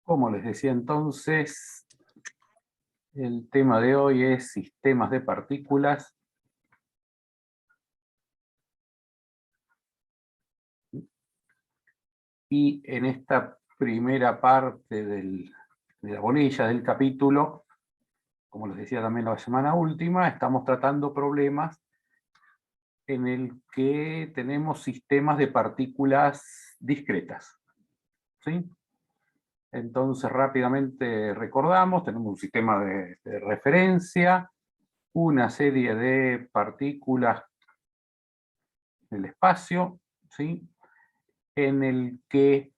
Como les decía entonces, el tema de hoy es sistemas de partículas. Y en esta primera parte de la bolilla del capítulo, como les decía también la semana última, estamos tratando problemas en el que tenemos sistemas de partículas discretas, ¿sí? Entonces rápidamente recordamos, tenemos un sistema de referencia, una serie de partículas del espacio, ¿sí? En el que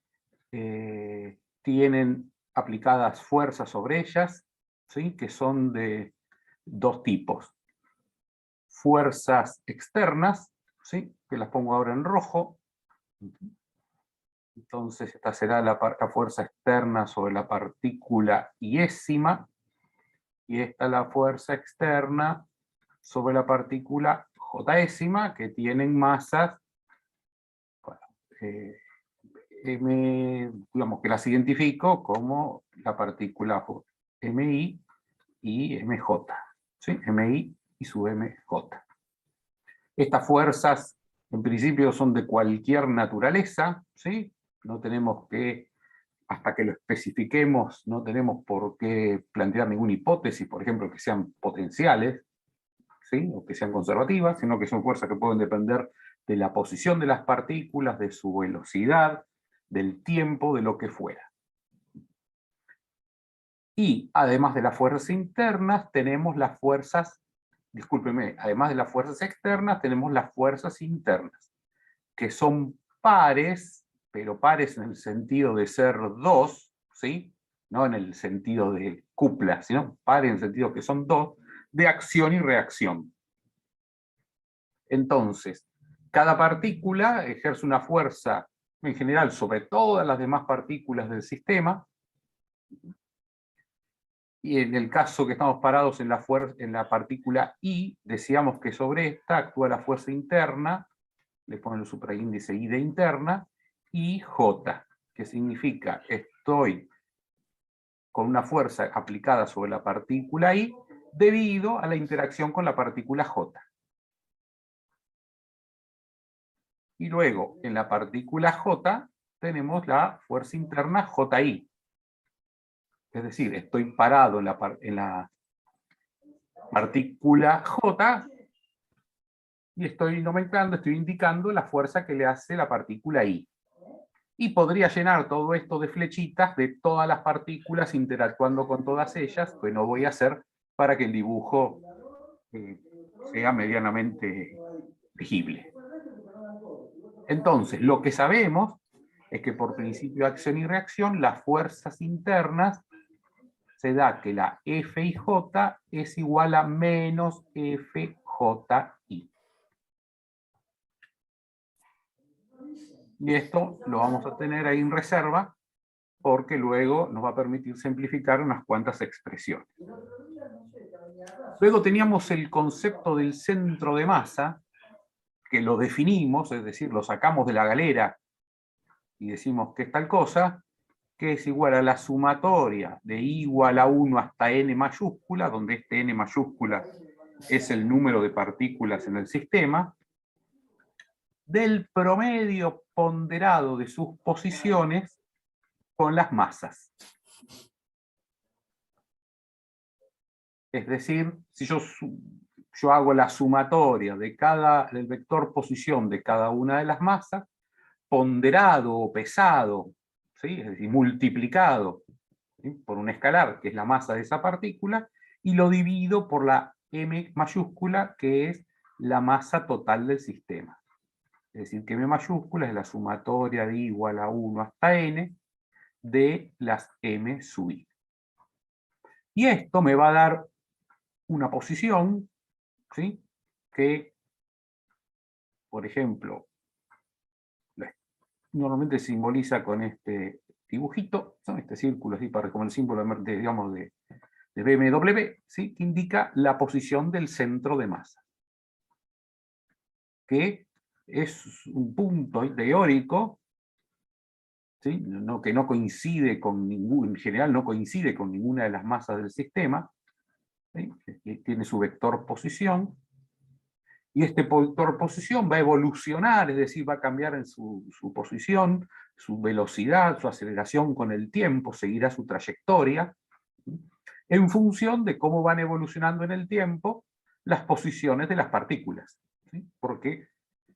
tienen aplicadas fuerzas sobre ellas, ¿sí? Que son de dos tipos. Fuerzas externas, ¿sí? Que las pongo ahora en rojo. Entonces esta será la fuerza externa sobre la partícula iésima, y esta es la fuerza externa sobre la partícula jésima, que tienen masas, bueno, digamos que las identifico como la partícula MI y MJ, ¿sí? MI y su MJ. Estas fuerzas, en principio, son de cualquier naturaleza, ¿sí? No tenemos que, hasta que lo especifiquemos, no tenemos por qué plantear ninguna hipótesis, por ejemplo, que sean potenciales, ¿sí? O que sean conservativas, sino que son fuerzas que pueden depender de la posición de las partículas, de su velocidad, del tiempo, de lo que fuera. Y además de las fuerzas internas, tenemos las fuerzas, discúlpeme, además de las fuerzas externas, tenemos las fuerzas internas, que son pares, pero pares en el sentido de ser dos, ¿sí? No en el sentido de cupla, sino pares en el sentido que son dos, de acción y reacción. Entonces, cada partícula ejerce una fuerza, en general, sobre todas las demás partículas del sistema, y en el caso que estamos parados en la partícula I, decíamos que sobre esta actúa la fuerza interna, le ponen el supraíndice I de interna, y J, que significa estoy con una fuerza aplicada sobre la partícula I debido a la interacción con la partícula J. Y luego, en la partícula J, tenemos la fuerza interna JI. Es decir, estoy parado en la partícula J y estoy nomenclando, estoy indicando la fuerza que le hace la partícula I. Y podría llenar todo esto de flechitas de todas las partículas interactuando con todas ellas, que no voy a hacer para que el dibujo sea medianamente legible. Entonces, lo que sabemos es que por principio de acción y reacción, las fuerzas internas se da que la FIJ es igual a menos FJI. Y esto lo vamos a tener ahí en reserva porque luego nos va a permitir simplificar unas cuantas expresiones. Luego teníamos el concepto del centro de masa, que lo definimos, es decir, lo sacamos de la galera y decimos que es tal cosa, que es igual a la sumatoria de I igual a 1 hasta n mayúscula, donde este n mayúscula es el número de partículas en el sistema, del promedio ponderado de sus posiciones con las masas. Es decir, si yo hago la sumatoria del vector posición de cada una de las masas, ponderado o pesado, ¿sí? Es decir, multiplicado, ¿sí? Por un escalar, que es la masa de esa partícula, y lo divido por la m mayúscula, que es la masa total del sistema. Es decir, que m mayúscula es la sumatoria de igual a 1 hasta n de las m sub i. Y esto me va a dar una posición, ¿sí? Que, por ejemplo, normalmente simboliza con este dibujito, ¿no? Este círculo, así para, como el símbolo de, digamos, de BMW, ¿sí? Que indica la posición del centro de masa, que es un punto teórico ¿sí? Que no coincide con en general no coincide con ninguna de las masas del sistema, ¿sí? Tiene su vector posición, y este vector posición va a evolucionar, es decir, va a cambiar en su posición, su velocidad, su aceleración con el tiempo, seguirá su trayectoria, ¿sí? En función de cómo van evolucionando en el tiempo las posiciones de las partículas, ¿sí? Porque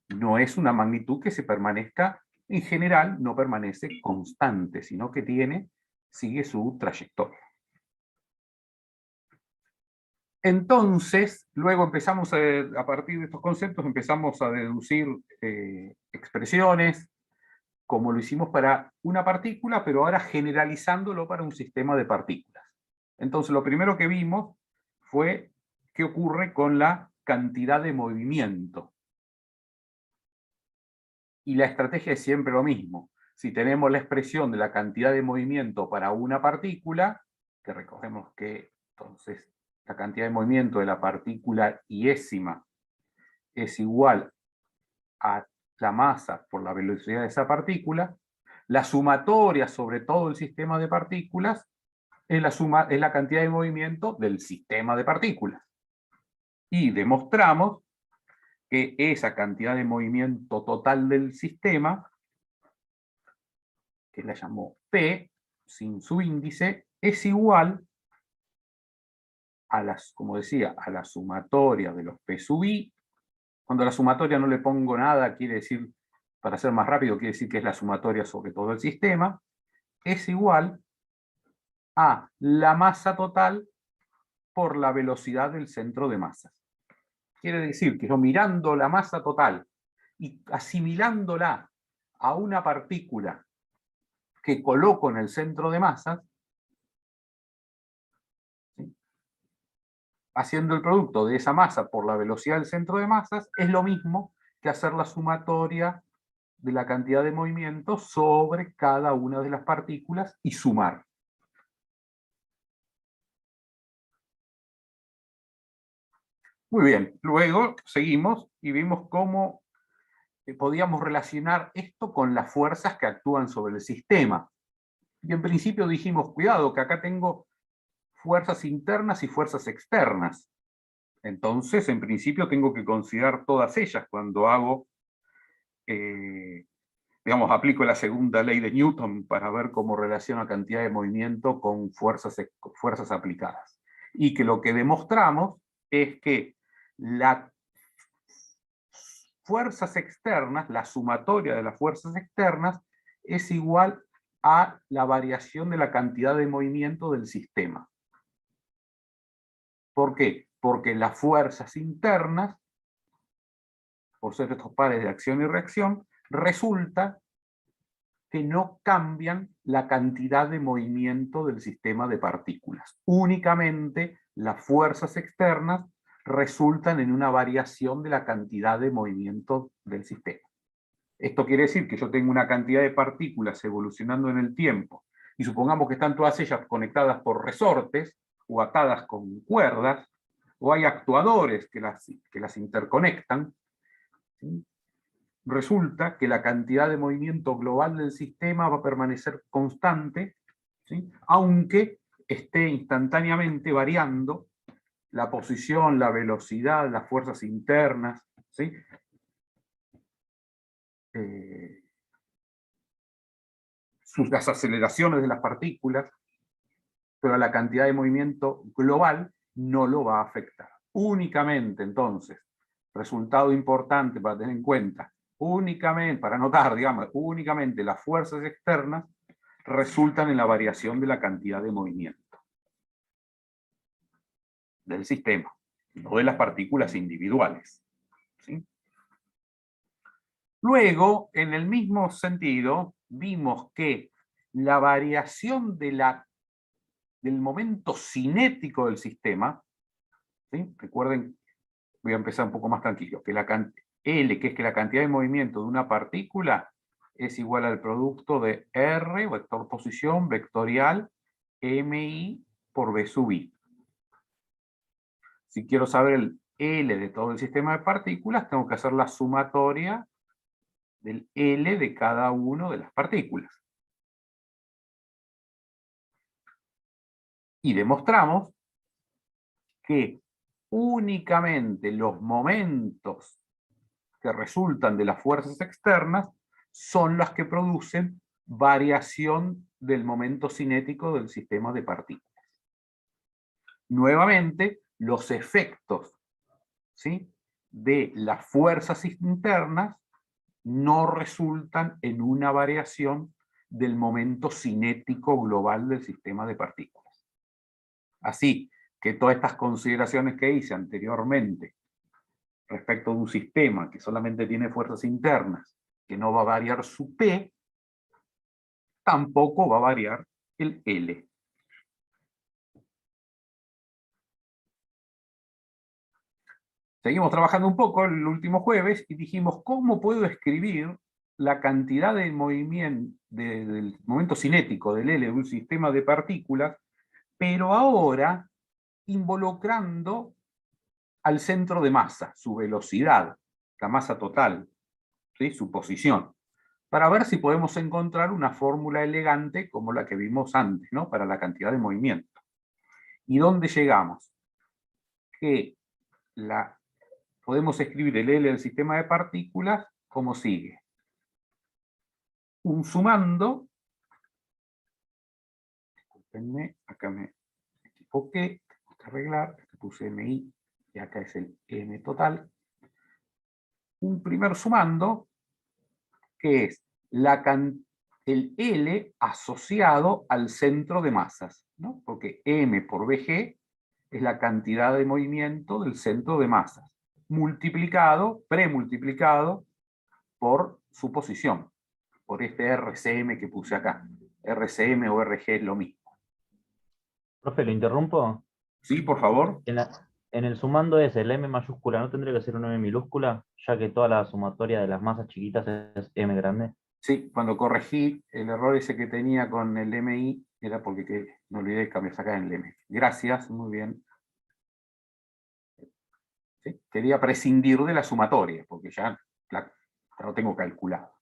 no es una magnitud que se permanezca, en general no permanece constante, sino que sigue su trayectoria. Entonces, luego empezamos a partir de estos conceptos, empezamos a deducir expresiones, como lo hicimos para una partícula, pero ahora generalizándolo para un sistema de partículas. Entonces, lo primero que vimos fue qué ocurre con la cantidad de movimiento. Y la estrategia es siempre lo mismo. Si tenemos la expresión de la cantidad de movimiento para una partícula, que recordemos que entonces la cantidad de movimiento de la partícula iésima es igual a la masa por la velocidad de esa partícula, la sumatoria sobre todo el sistema de partículas es la cantidad de movimiento del sistema de partículas. Y demostramos que esa cantidad de movimiento total del sistema, que la llamó P, sin su índice, es igual a como decía, a la sumatoria de los P sub I. Cuando a la sumatoria no le pongo nada, quiere decir, para ser más rápido, quiere decir que es la sumatoria sobre todo el sistema, es igual a la masa total por la velocidad del centro de masas. Quiere decir que yo mirando la masa total y asimilándola a una partícula que coloco en el centro de masas, ¿sí? Haciendo el producto de esa masa por la velocidad del centro de masas, es lo mismo que hacer la sumatoria de la cantidad de movimiento sobre cada una de las partículas y sumar. Muy bien, luego seguimos y vimos cómo podíamos relacionar esto con las fuerzas que actúan sobre el sistema. Y en principio dijimos, cuidado, que acá tengo fuerzas internas y fuerzas externas. Entonces, en principio, tengo que considerar todas ellas cuando hago, digamos, aplico la segunda ley de Newton para ver cómo relaciona cantidad de movimiento con fuerzas aplicadas. Y que lo que demostramos es que las fuerzas externas, la sumatoria de las fuerzas externas, es igual a la variación de la cantidad de movimiento del sistema. ¿Por qué? Porque las fuerzas internas, por ser estos pares de acción y reacción, resulta que no cambian la cantidad de movimiento del sistema de partículas. Únicamente las fuerzas externas resultan en una variación de la cantidad de movimiento del sistema. Esto quiere decir que yo tengo una cantidad de partículas evolucionando en el tiempo, y supongamos que están todas ellas conectadas por resortes, o atadas con cuerdas, o hay actuadores que las interconectan, ¿sí? Resulta que la cantidad de movimiento global del sistema va a permanecer constante, ¿sí? Aunque esté instantáneamente variando la posición, la velocidad, las fuerzas internas, ¿sí? Las aceleraciones de las partículas, pero la cantidad de movimiento global no lo va a afectar. Únicamente, entonces, resultado importante para tener en cuenta, únicamente, para notar, digamos, únicamente las fuerzas externas resultan en la variación de la cantidad de movimiento del sistema, no de las partículas individuales, ¿sí? Luego, en el mismo sentido, vimos que la variación del momento cinético del sistema, ¿sí? Recuerden, voy a empezar un poco más tranquilo, que L, que es que la cantidad de movimiento de una partícula es igual al producto de R, vector posición, vectorial, MI por B sub I. Si quiero saber el L de todo el sistema de partículas, tengo que hacer la sumatoria del L de cada una de las partículas. Y demostramos que únicamente los momentos que resultan de las fuerzas externas son las que producen variación del momento cinético del sistema de partículas. Nuevamente, los efectos, ¿sí?, de las fuerzas internas no resultan en una variación del momento cinético global del sistema de partículas. Así que todas estas consideraciones que hice anteriormente respecto de un sistema que solamente tiene fuerzas internas, que no va a variar su P, tampoco va a variar el L. Seguimos trabajando un poco el último jueves y dijimos, ¿cómo puedo escribir la cantidad de movimiento, del momento cinético del L de un sistema de partículas, pero ahora involucrando al centro de masa, su velocidad, la masa total, ¿sí?, su posición, para ver si podemos encontrar una fórmula elegante como la que vimos antes, ¿no?, para la cantidad de movimiento. ¿Y dónde llegamos? Que podemos escribir el L del sistema de partículas como sigue. Un sumando, discúlpenme, acá me equivoqué, tengo que arreglar, puse MI y acá es el M total. Un primer sumando, que es el L asociado al centro de masas, ¿no?, porque M por VG es la cantidad de movimiento del centro de masas, multiplicado, premultiplicado, por su posición, por este RCM que puse acá. RCM o RG es lo mismo. Profe, ¿lo interrumpo? Sí, por favor. En el sumando ese, el M mayúscula, ¿no tendría que ser un M minúscula? Ya que toda la sumatoria de las masas chiquitas es M grande. Sí, cuando corregí el error ese que tenía con el MI, era porque me olvidé cambiar acá en el M. Gracias, muy bien. ¿Sí? Quería prescindir de la sumatoria, porque ya lo tengo calculado.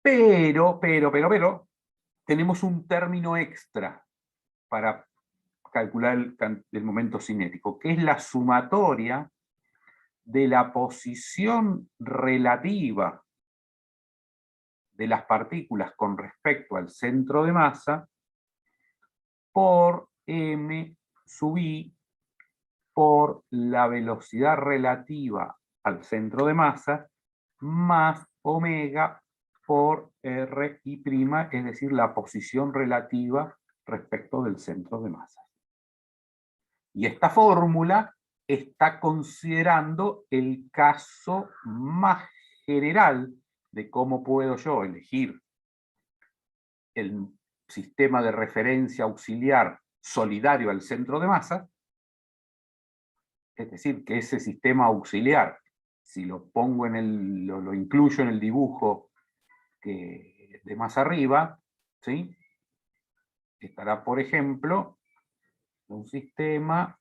Pero, tenemos un término extra para calcular el momento cinético, que es la sumatoria de la posición relativa de las partículas con respecto al centro de masa por m sub i por la velocidad relativa al centro de masa más omega por r i', es decir, la posición relativa respecto del centro de masa. Y esta fórmula está considerando el caso más general de cómo puedo yo elegir el sistema de referencia auxiliar solidario al centro de masa, es decir, que ese sistema auxiliar, si lo pongo lo incluyo en el dibujo de más arriba, ¿sí?, estará, por ejemplo, un sistema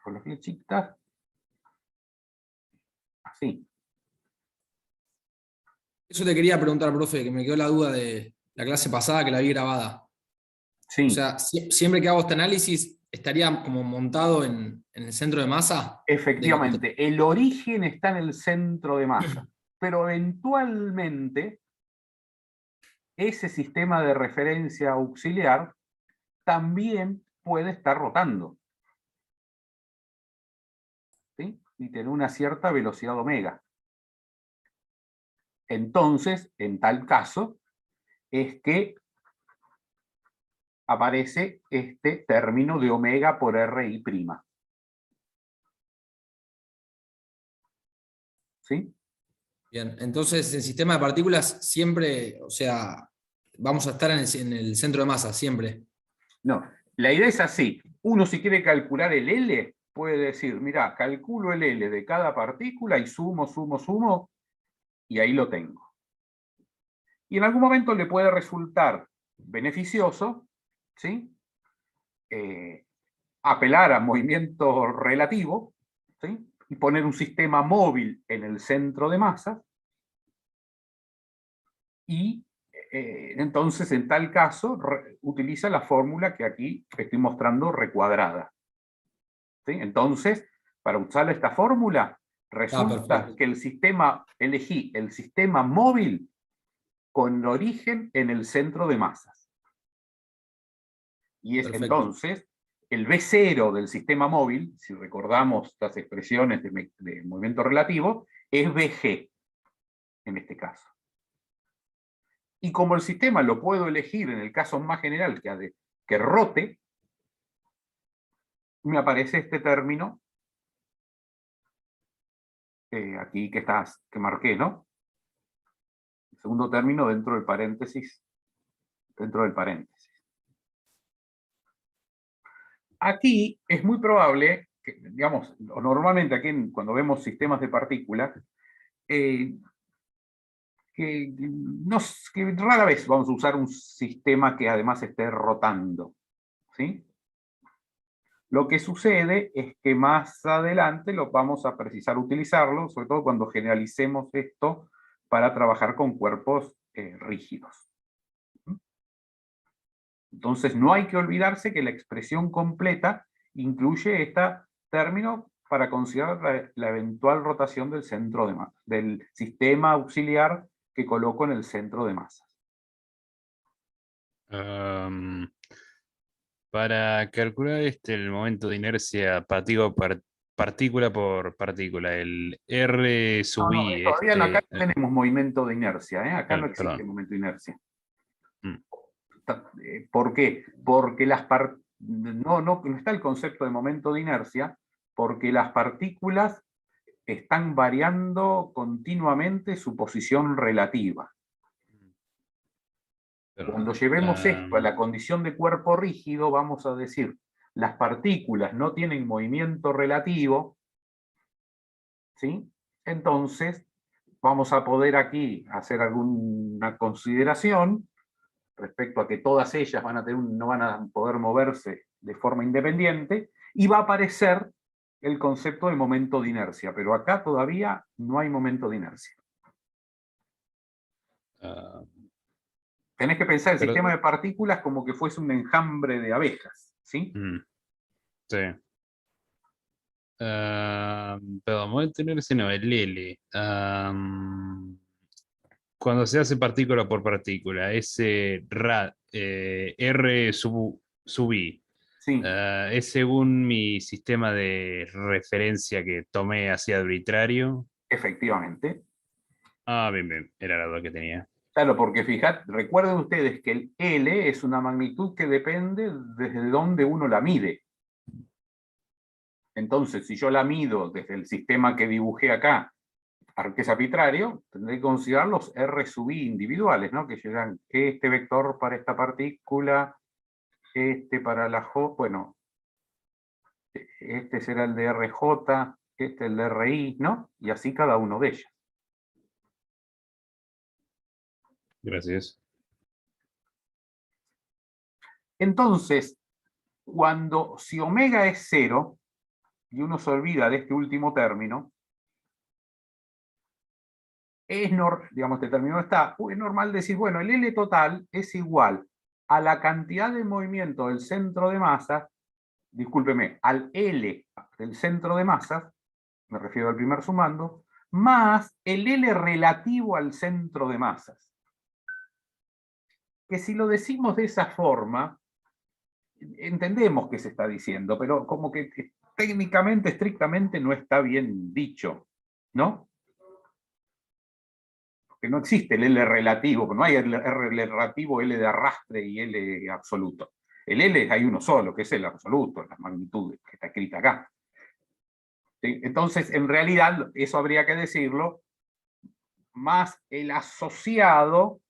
con las flechitas, así. Eso te quería preguntar, profe, que me quedó la duda de la clase pasada que la vi grabada. Sí. O sea, siempre que hago este análisis, ¿estaría como montado en el centro de masa? Efectivamente, el origen está en el centro de masa, pero eventualmente ese sistema de referencia auxiliar también puede estar rotando, ¿sí?, y tener una cierta velocidad omega. Entonces, en tal caso, es que aparece este término de omega por RI'. ¿Sí? Bien, entonces el sistema de partículas siempre, o sea, vamos a estar en el centro de masa, siempre. No, la idea es así. Uno, si quiere calcular el L, puede decir, mira, calculo el L de cada partícula y sumo, y ahí lo tengo. Y en algún momento le puede resultar beneficioso, ¿sí?, apelar a movimiento relativo, ¿sí?, y poner un sistema móvil en el centro de masa y entonces en tal caso utiliza la fórmula que aquí estoy mostrando recuadrada. ¿Sí? Entonces, para usar esta fórmula, resulta perfecto. que el sistema, elegí el sistema móvil con origen en el centro de masas. Y es Perfecto. entonces el B0 del sistema móvil, si recordamos estas expresiones de movimiento relativo, es BG, en este caso. Y como el sistema lo puedo elegir en el caso más general que rote, me aparece este término aquí que marqué, ¿no? El segundo término dentro del paréntesis. Aquí es muy probable que, digamos, normalmente aquí cuando vemos sistemas de partículas, que rara vez vamos a usar un sistema que además esté rotando, ¿sí? Lo que sucede es que más adelante lo vamos a precisar utilizarlo, sobre todo cuando generalicemos esto para trabajar con cuerpos rígidos. Entonces no hay que olvidarse que la expresión completa incluye este término para considerar la eventual rotación del centro de masa, del sistema auxiliar que coloco en el centro de masas. Para calcular el momento de inercia partícula por partícula, el R sub I, Todavía acá no tenemos movimiento de inercia, ¿eh? Acá no existe perdón. momento de inercia. Mm. ¿Por qué? Porque no está el concepto de momento de inercia, porque las partículas están variando continuamente su posición relativa. Cuando llevemos esto a la condición de cuerpo rígido, vamos a decir, las partículas no tienen movimiento relativo, ¿sí? Entonces, vamos a poder aquí hacer alguna consideración respecto a que todas ellas no van a poder moverse de forma independiente, y va a aparecer el concepto de momento de inercia, pero acá todavía no hay momento de inercia. Tenés que pensar el sistema de partículas como que fuese un enjambre de abejas, ¿sí? Sí. Perdón, momento de inercia no, el L. Cuando se hace partícula por partícula, ese R sub I, Sí, es según mi sistema de referencia que tomé así arbitrario. efectivamente. Bien, era la duda que tenía. Claro, porque fíjate, recuerden ustedes que el L es una magnitud que depende desde donde uno la mide. Entonces, si yo la mido desde el sistema que dibujé acá, que es arbitrario, tendré que considerar los R sub I individuales, ¿no? Que llegan este vector para esta partícula, este para la J, bueno, este será el de RJ, este el de RI, ¿no? Y así cada uno de ellos. Gracias. Entonces, si omega es 0, y uno se olvida de este último término, digamos, este término está, es normal decir, bueno, el L total es igual a la cantidad de movimiento del centro de masa, discúlpeme, al L del centro de masas, me refiero al primer sumando, más el L relativo al centro de masas. Que si lo decimos de esa forma, entendemos qué se está diciendo, pero como que técnicamente, estrictamente, no está bien dicho, ¿no? Porque no existe el L relativo, no hay el R relativo, L de arrastre y L absoluto. El L hay uno solo, que es el absoluto, la magnitud que está escrita acá. ¿Sí? Entonces, en realidad, eso habría que decirlo, más el asociado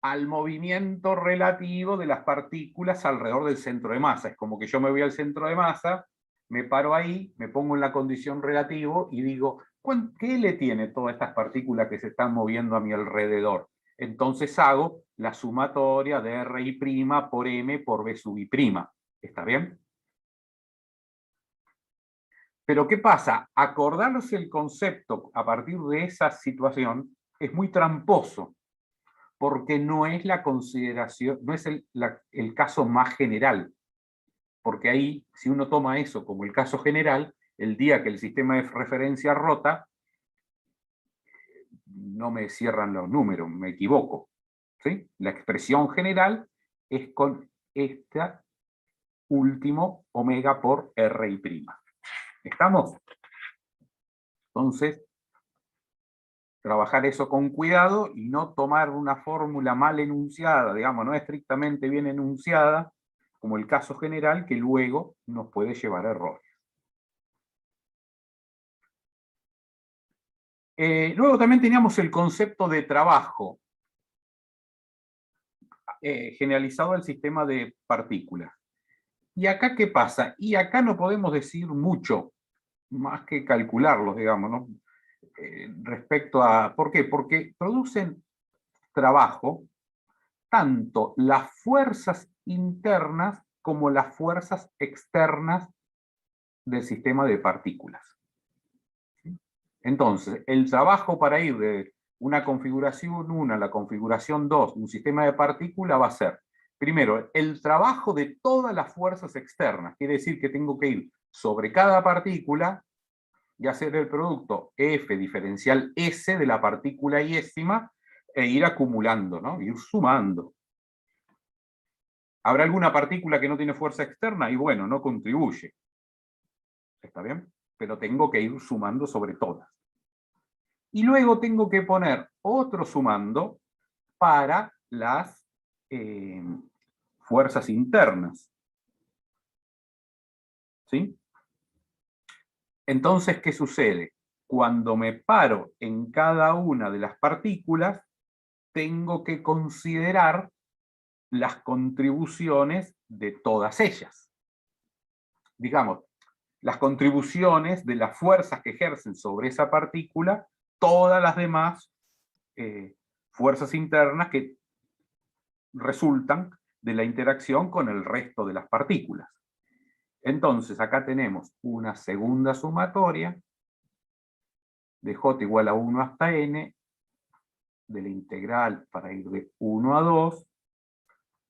al movimiento relativo de las partículas alrededor del centro de masa. Es como que yo me voy al centro de masa, me paro ahí, me pongo en la condición relativo y digo, ¿qué le tiene todas estas partículas que se están moviendo a mi alrededor? Entonces hago la sumatoria de RI' por M por B sub I'. ¿Está bien? Pero ¿qué pasa? Acordarse el concepto a partir de esa situación es muy tramposo, porque no es la consideración, no es el caso más general. Porque ahí, si uno toma eso como el caso general, el día que el sistema de referencia rota, no me cierran los números, me equivoco. ¿Sí? La expresión general es con este último omega por RI'. ¿Estamos? Entonces, trabajar eso con cuidado y no tomar una fórmula mal enunciada, digamos, no estrictamente bien enunciada, como el caso general, que luego nos puede llevar a errores. Luego también teníamos el concepto de trabajo generalizado al sistema de partículas. ¿Y acá qué pasa? Y acá no podemos decir mucho, más que calcularlos, digamos, ¿no? Respecto a... ¿Por qué? Porque producen trabajo tanto las fuerzas internas como las fuerzas externas del sistema de partículas. Entonces, el trabajo para ir de una configuración 1 a la configuración 2 de un sistema de partículas va a ser, primero, el trabajo de todas las fuerzas externas. Quiere decir que tengo que ir sobre cada partícula y hacer el producto F diferencial S de la partícula iésima e ir acumulando, ¿no? Ir sumando. ¿Habrá alguna partícula que no tiene fuerza externa? Y bueno, no contribuye. ¿Está bien? Pero tengo que ir sumando sobre todas. Y luego tengo que poner otro sumando para las fuerzas internas. ¿Sí? Entonces, ¿qué sucede? Cuando me paro en cada una de las partículas, tengo que considerar las contribuciones de todas ellas. Digamos, las contribuciones de las fuerzas que ejercen sobre esa partícula, todas las demás fuerzas internas que resultan de la interacción con el resto de las partículas. Entonces, acá tenemos una segunda sumatoria de j igual a 1 hasta n, de la integral para ir de 1 a 2,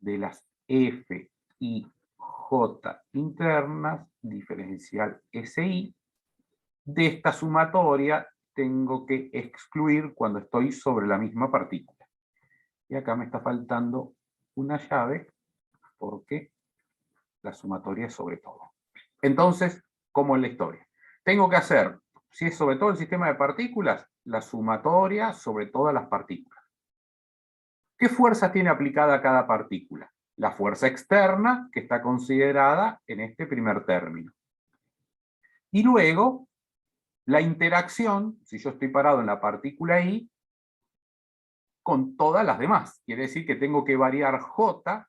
de las f y j internas, diferencial SI. De esta sumatoria tengo que excluir cuando estoy sobre la misma partícula. Y acá me está faltando una llave, porque la sumatoria es sobre todo. Entonces, ¿cómo es la historia? Tengo que hacer, si es sobre todo el sistema de partículas, la sumatoria sobre todas las partículas. ¿Qué fuerza tiene aplicada cada partícula? La fuerza externa, que está considerada en este primer término. Y luego, la interacción, si yo estoy parado en la partícula I, con todas las demás. Quiere decir que tengo que variar J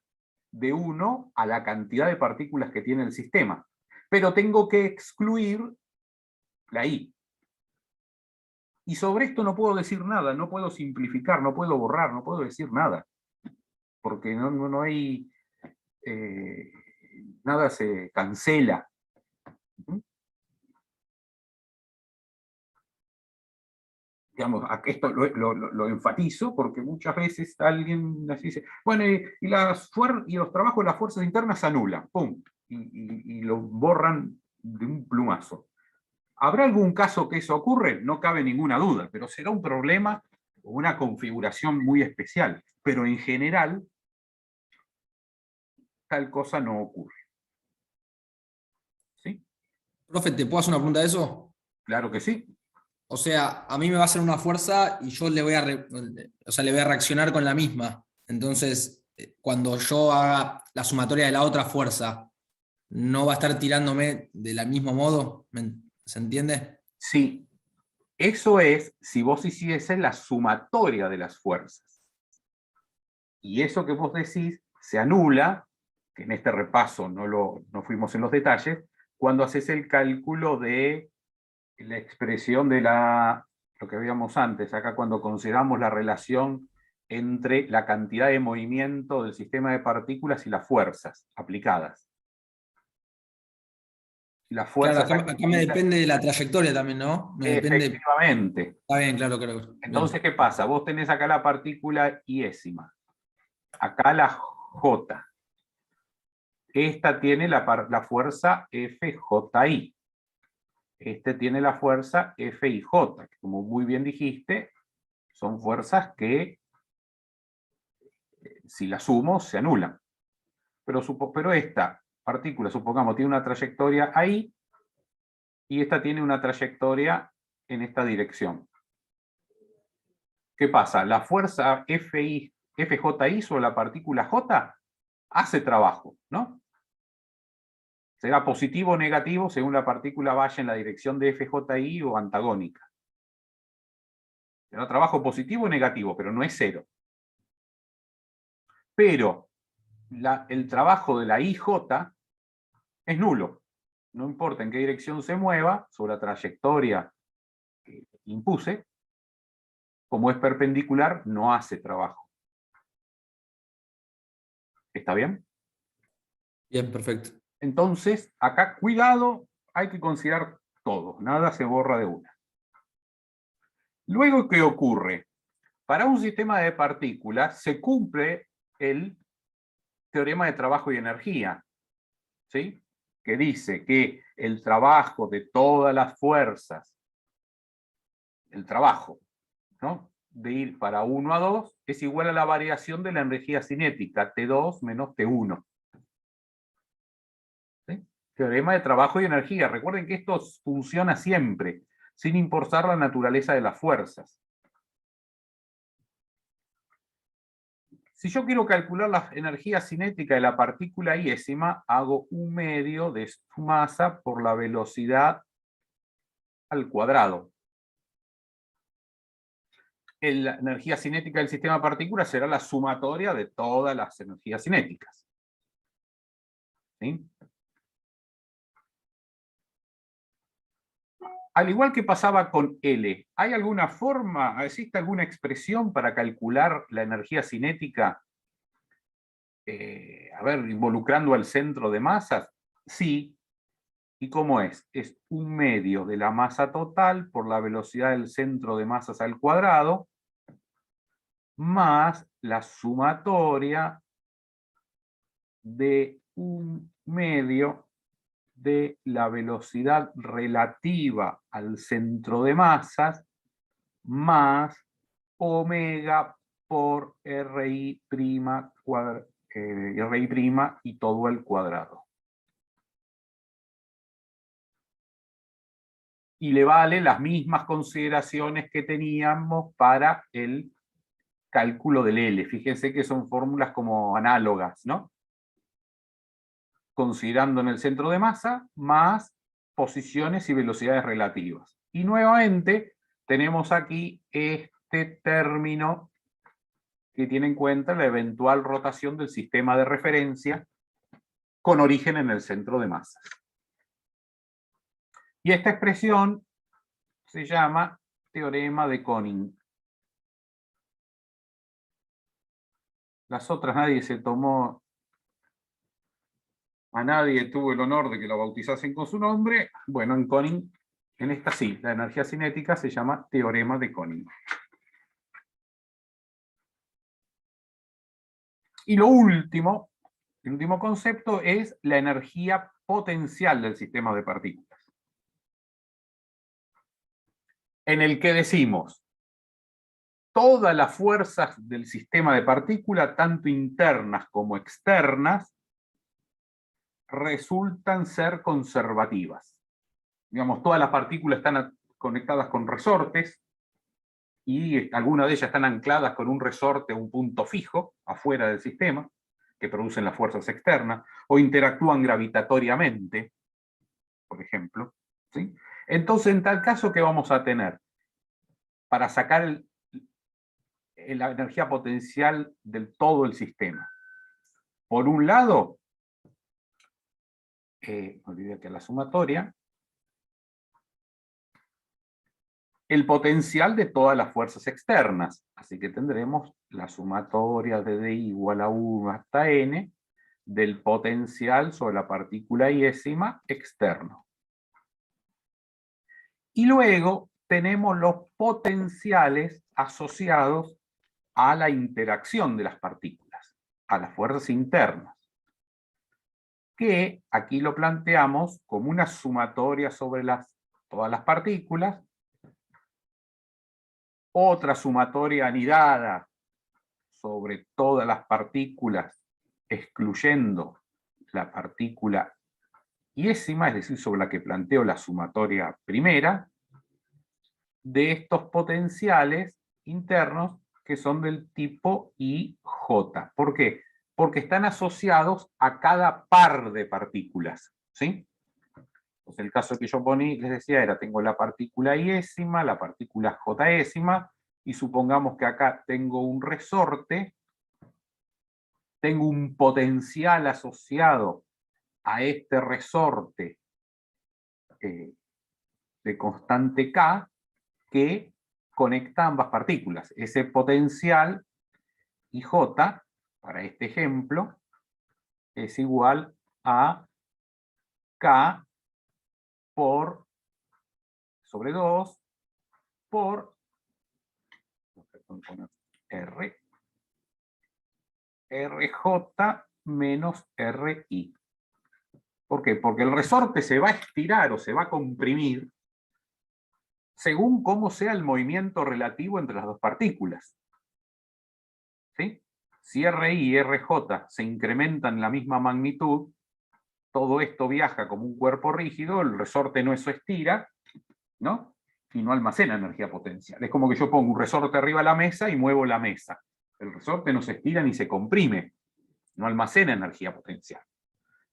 de 1 a la cantidad de partículas que tiene el sistema. Pero tengo que excluir la I. Y sobre esto no puedo decir nada, no puedo simplificar, no puedo borrar, no puedo decir nada. Porque no hay... nada se cancela. Digamos, esto lo enfatizo porque muchas veces alguien así dice, bueno, y los trabajos de las fuerzas internas se anulan, ¡pum! Y lo borran de un plumazo. ¿Habrá algún caso que eso ocurre? No cabe ninguna duda, pero será un problema o una configuración muy especial. Pero en general, tal cosa no ocurre. ¿Sí? Profe, ¿te puedo hacer una pregunta de eso? Claro que sí. O sea, a mí me va a hacer una fuerza y yo le voy a, le voy a reaccionar con la misma. Entonces, cuando yo haga la sumatoria de la otra fuerza, ¿no va a estar tirándome del mismo modo? ¿Se entiende? Sí, eso es si vos hicieses la sumatoria de las fuerzas. Y eso que vos decís se anula, que en este repaso no fuimos en los detalles, cuando haces el cálculo de la expresión de lo que habíamos antes, acá cuando consideramos la relación entre la cantidad de movimiento del sistema de partículas y las fuerzas aplicadas. La fuerza Claro, acá me depende de la trayectoria también, ¿no? Me depende. efectivamente. Está bien, claro, claro. Entonces, ¿qué pasa? Vos tenés acá la partícula iésima, acá la J. Esta tiene la fuerza FJI. Este tiene la fuerza FIJ, que como muy bien dijiste, son fuerzas que, si las sumo, se anulan. Pero esta partícula, supongamos, tiene una trayectoria ahí, y esta tiene una trayectoria en esta dirección. ¿Qué pasa? La fuerza FJI sobre la partícula J hace trabajo, ¿no? Será positivo o negativo según la partícula vaya en la dirección de FJI o antagónica. Será trabajo positivo o negativo, pero no es cero. Pero el trabajo de la IJ es nulo. No importa en qué dirección se mueva, sobre la trayectoria que impuse, como es perpendicular, no hace trabajo. ¿Está bien? Bien, perfecto. Entonces, acá, cuidado, hay que considerar todo, nada se borra de una. Luego, ¿qué ocurre? Para un sistema de partículas se cumple el teorema de trabajo y energía, ¿sí? Que dice que el trabajo de todas las fuerzas, el trabajo, ¿no?, de ir para 1 a 2 es igual a la variación de la energía cinética, T2 menos T1. ¿Sí? Teorema de trabajo y energía. Recuerden que esto funciona siempre, sin importar la naturaleza de las fuerzas. Si yo quiero calcular la energía cinética de la partícula iésima, hago 1/2 de su masa por la velocidad al cuadrado. La energía cinética del sistema de partículas será la sumatoria de todas las energías cinéticas. ¿Sí? Al igual que pasaba con L, ¿hay alguna forma, existe alguna expresión para calcular la energía cinética, involucrando al centro de masas? Sí. ¿Y cómo es? Es 1/2 de la masa total por la velocidad del centro de masas al cuadrado, más la sumatoria de 1/2 de la velocidad relativa al centro de masas, más omega por RI' y todo al cuadrado. Y le vale las mismas consideraciones que teníamos para el cálculo del L. Fíjense que son fórmulas como análogas, ¿no? Considerando en el centro de masa, más posiciones y velocidades relativas. Y nuevamente tenemos aquí este término que tiene en cuenta la eventual rotación del sistema de referencia con origen en el centro de masas. Y esta expresión se llama teorema de Koning. Las otras nadie se tomó, a nadie tuvo el honor de que la bautizasen con su nombre. Bueno, en Koning, en esta sí, la energía cinética se llama teorema de Koning. Y el último concepto es la energía potencial del sistema de partículas, en el que decimos todas las fuerzas del sistema de partículas, tanto internas como externas, resultan ser conservativas. Digamos, todas las partículas están conectadas con resortes, y algunas de ellas están ancladas con un resorte o un punto fijo afuera del sistema, que producen las fuerzas externas, o interactúan gravitatoriamente, por ejemplo. ¿Sí? Entonces, en tal caso, ¿qué vamos a tener? Para sacar la energía potencial del todo el sistema. Por un lado, olvidé que la sumatoria, el potencial de todas las fuerzas externas. Así que tendremos la sumatoria de D igual a 1 hasta n del potencial sobre la partícula iésima externo. Y luego tenemos los potenciales asociados a la interacción de las partículas, a las fuerzas internas, que aquí lo planteamos como una sumatoria sobre todas las partículas, otra sumatoria anidada sobre todas las partículas, excluyendo la partícula iésima, es decir, sobre la que planteo la sumatoria primera, de estos potenciales internos que son del tipo IJ. ¿Por qué? Porque están asociados a cada par de partículas, ¿sí? Pues el caso que yo les decía era, tengo la partícula iésima, la partícula jésima, y supongamos que acá tengo un resorte, tengo un potencial asociado a este resorte de constante K que conecta ambas partículas. Ese potencial IJ, para este ejemplo, es igual a K sobre 2 por R, RJ menos RI. ¿Por qué? Porque el resorte se va a estirar o se va a comprimir según cómo sea el movimiento relativo entre las dos partículas. ¿Sí? Si RI y RJ se incrementan en la misma magnitud, todo esto viaja como un cuerpo rígido, el resorte no se estira, ¿no? Y no almacena energía potencial. Es como que yo pongo un resorte arriba de la mesa y muevo la mesa. El resorte no se estira ni se comprime, no almacena energía potencial.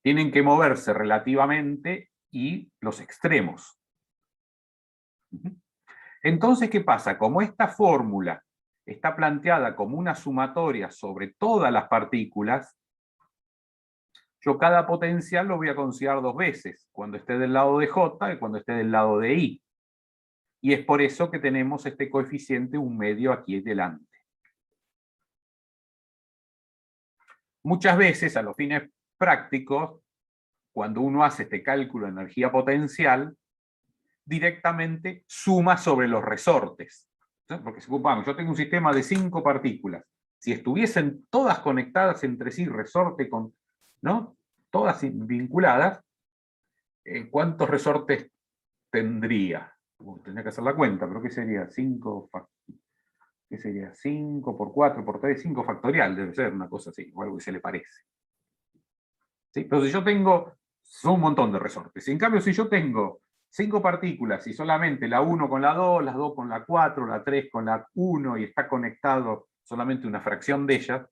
Tienen que moverse relativamente y los extremos. Entonces, ¿qué pasa? Como esta fórmula está planteada como una sumatoria sobre todas las partículas, yo cada potencial lo voy a considerar dos veces, cuando esté del lado de J y cuando esté del lado de I. Y es por eso que tenemos este coeficiente 1/2 aquí delante. Muchas veces, a los fines prácticos, cuando uno hace este cálculo de energía potencial, directamente suma sobre los resortes. ¿Sí? Porque supongamos, yo tengo un sistema de 5 partículas. Si estuviesen todas conectadas entre sí, resorte con, ¿no? Todas vinculadas, ¿cuántos resortes tendría? Tendría que hacer la cuenta, pero ¿qué sería? 5, ¿qué sería? 5 por 4 por 3, 5 factorial, debe ser una cosa así, o algo que se le parece. ¿Sí? Pero si yo tengo, son un montón de resortes. En cambio, si yo tengo 5 partículas y solamente la 1 con la 2, las 2 con la 4, la 3 con la 1 y está conectado solamente una fracción de ellas,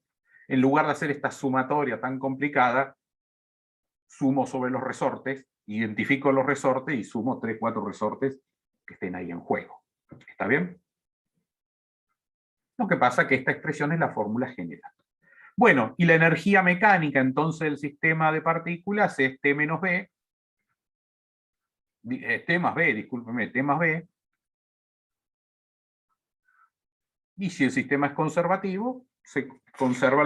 en lugar de hacer esta sumatoria tan complicada, sumo sobre los resortes, identifico los resortes y sumo 3, 4 resortes que estén ahí en juego. ¿Está bien? Lo que pasa es que esta expresión es la fórmula general. Bueno, y la energía mecánica entonces del sistema de partículas es T menos B, T más B, discúlpeme, T más B. Y si el sistema es conservativo, se conserva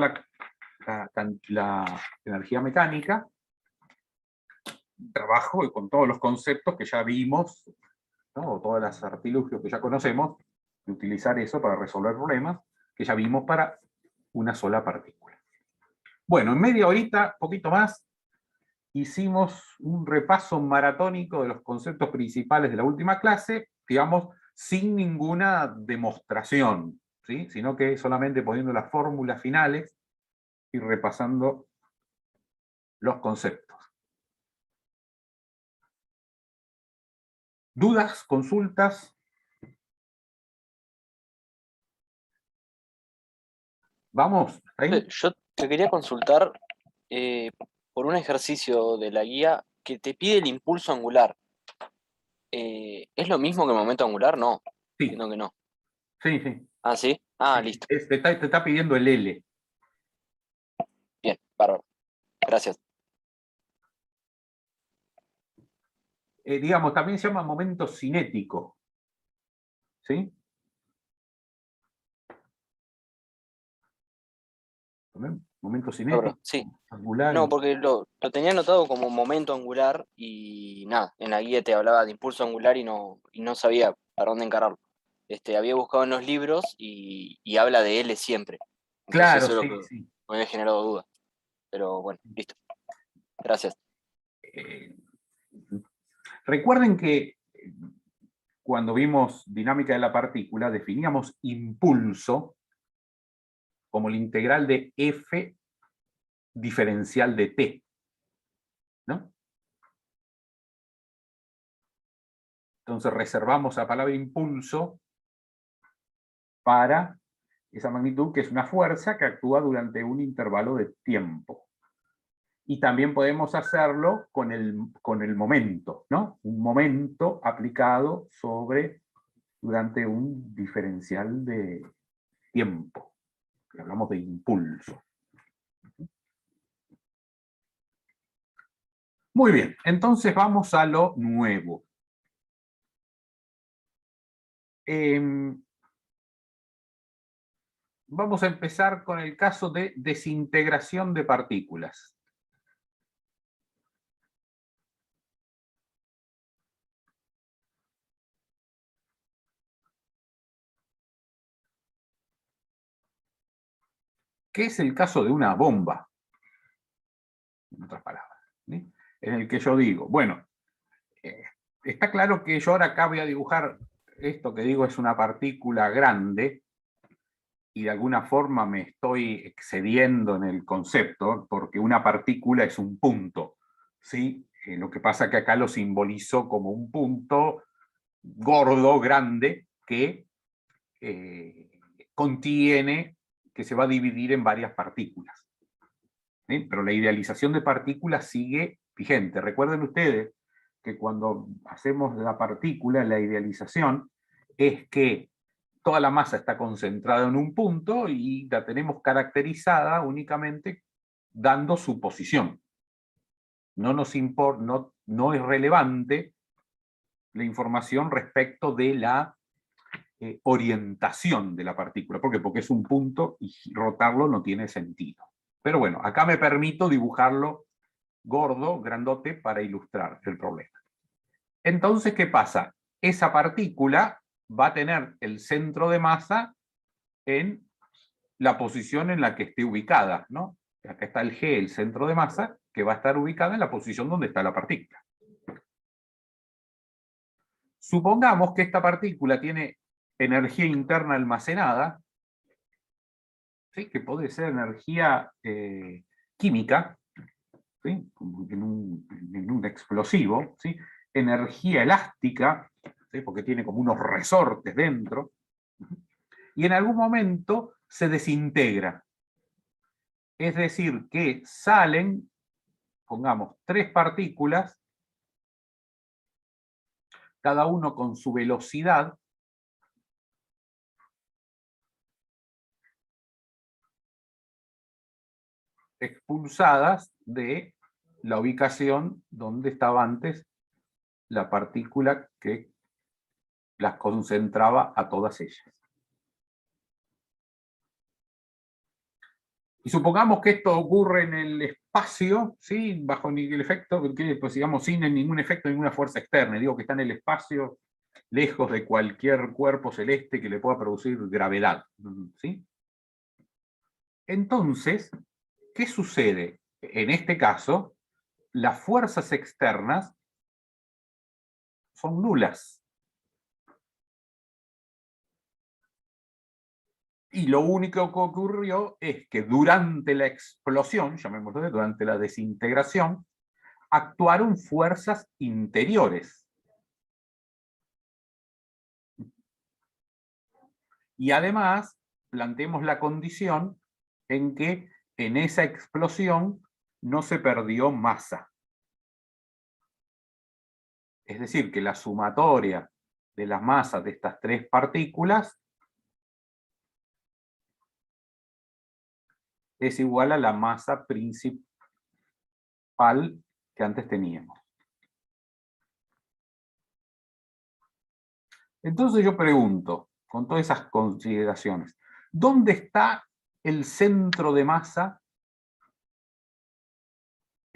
la energía mecánica, trabajo y con todos los conceptos que ya vimos, ¿no? O todos los artilugios que ya conocemos, de utilizar eso para resolver problemas que ya vimos para una sola partícula. Bueno, en media horita, poquito más, hicimos un repaso maratónico de los conceptos principales de la última clase, digamos, sin ninguna demostración, ¿sí? Sino que solamente poniendo las fórmulas finales y repasando los conceptos. ¿Dudas? ¿Consultas? ¿Vamos? ¿Ahí? Yo te quería consultar por un ejercicio de la guía que te pide el impulso angular. ¿Es lo mismo que el momento angular? No, Sí, entiendo que no. sí, sí. Ah, ¿sí? Ah, Sí, listo. te está pidiendo el L. Bien, bárbaro. Gracias. Digamos, también se llama momento cinético. ¿Sí? Momento No, cinético, perdón, sí. angular. No, porque lo tenía anotado como momento angular y nada, en la guía te hablaba de impulso angular y no sabía para dónde encararlo. Había buscado en los libros y habla de L siempre. Entonces Claro, eso es lo sí, que sí. me había generado duda. Pero bueno, listo. Gracias. Eh, Recuerden que cuando vimos dinámica de la partícula, definíamos impulso como la integral de F diferencial de T, ¿no? Entonces reservamos la palabra impulso para esa magnitud, que es una fuerza que actúa durante un intervalo de tiempo. Y también podemos hacerlo con el momento, ¿no? Un momento aplicado durante un diferencial de tiempo. Hablamos de impulso. Muy bien, entonces vamos a lo nuevo. Vamos a empezar con el caso de desintegración de partículas. ¿Qué es el caso de una bomba? En otras palabras, ¿sí? En el que yo digo, bueno, está claro que yo ahora acá voy a dibujar esto que digo es una partícula grande, y de alguna forma me estoy excediendo en el concepto, porque una partícula es un punto, ¿sí? Lo que pasa es que acá lo simbolizo como un punto gordo, grande, que contiene, que se va a dividir en varias partículas. ¿Sí? Pero la idealización de partículas sigue vigente. Recuerden ustedes que cuando hacemos la partícula, la idealización es que toda la masa está concentrada en un punto y la tenemos caracterizada únicamente dando su posición. No nos importa, no es relevante la información respecto de la orientación de la partícula. ¿Por qué? Porque es un punto y rotarlo no tiene sentido. Pero bueno, acá me permito dibujarlo gordo, grandote, para ilustrar el problema. Entonces, ¿qué pasa? Esa partícula va a tener el centro de masa en la posición en la que esté ubicada, ¿no? Acá está el G, el centro de masa, que va a estar ubicada en la posición donde está la partícula. Supongamos que esta partícula tiene energía interna almacenada, ¿sí? Que puede ser energía química, ¿sí? en un explosivo, ¿sí? Energía elástica, ¿sí? Porque tiene como unos resortes dentro, y en algún momento se desintegra. Es decir, que salen, pongamos, 3 partículas, cada uno con su velocidad, expulsadas de la ubicación donde estaba antes la partícula que las concentraba a todas ellas. Y supongamos que esto ocurre en el espacio, ¿sí? Bajo el efecto, pues digamos, sin ningún efecto, ninguna fuerza externa. Digo que está en el espacio, lejos de cualquier cuerpo celeste que le pueda producir gravedad, ¿sí? Entonces, ¿qué sucede? En este caso, las fuerzas externas son nulas. Y lo único que ocurrió es que durante la explosión, llamémoslo, durante la desintegración, actuaron fuerzas interiores. Y además, planteemos la condición en que en esa explosión no se perdió masa. Es decir, que la sumatoria de las masas de estas 3 partículas es igual a la masa principal que antes teníamos. Entonces yo pregunto, con todas esas consideraciones, ¿dónde está el centro de masa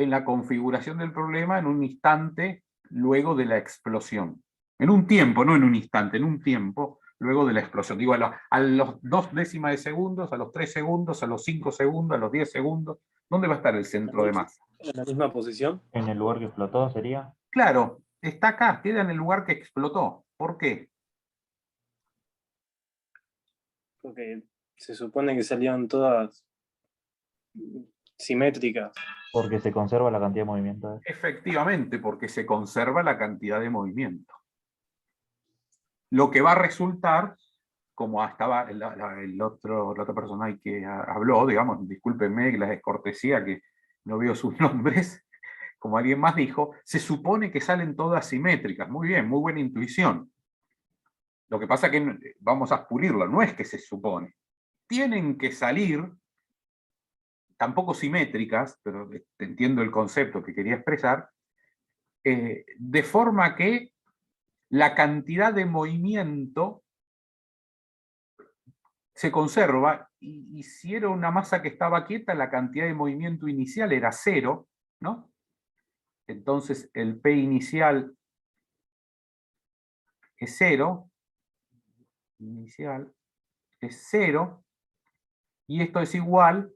en la configuración del problema en un instante luego de la explosión. En un tiempo, no en un instante, en un tiempo luego de la explosión. Digo, a los 2 décimas de segundos, a los 3 segundos, a los 5 segundos, a los 10 segundos. ¿Dónde va a estar el centro de masa? ¿En la misma posición? En el lugar que explotó sería. Claro, está acá, queda en el lugar que explotó. ¿Por qué? Porque se supone que salieron todas simétricas. Porque se conserva la cantidad de movimiento. Efectivamente, porque se conserva la cantidad de movimiento. Lo que va a resultar, como estaba la otra persona ahí que habló, digamos, discúlpenme, la descortesía que no veo sus nombres, como alguien más dijo, se supone que salen todas simétricas. Muy bien, muy buena intuición. Lo que pasa es que vamos a pulirlo, no es que se supone. Tienen que salir, tampoco simétricas, pero entiendo el concepto que quería expresar, de forma que la cantidad de movimiento se conserva, y si era una masa que estaba quieta, la cantidad de movimiento inicial era 0, ¿no? Entonces el P inicial es 0, inicial es 0, y esto es igual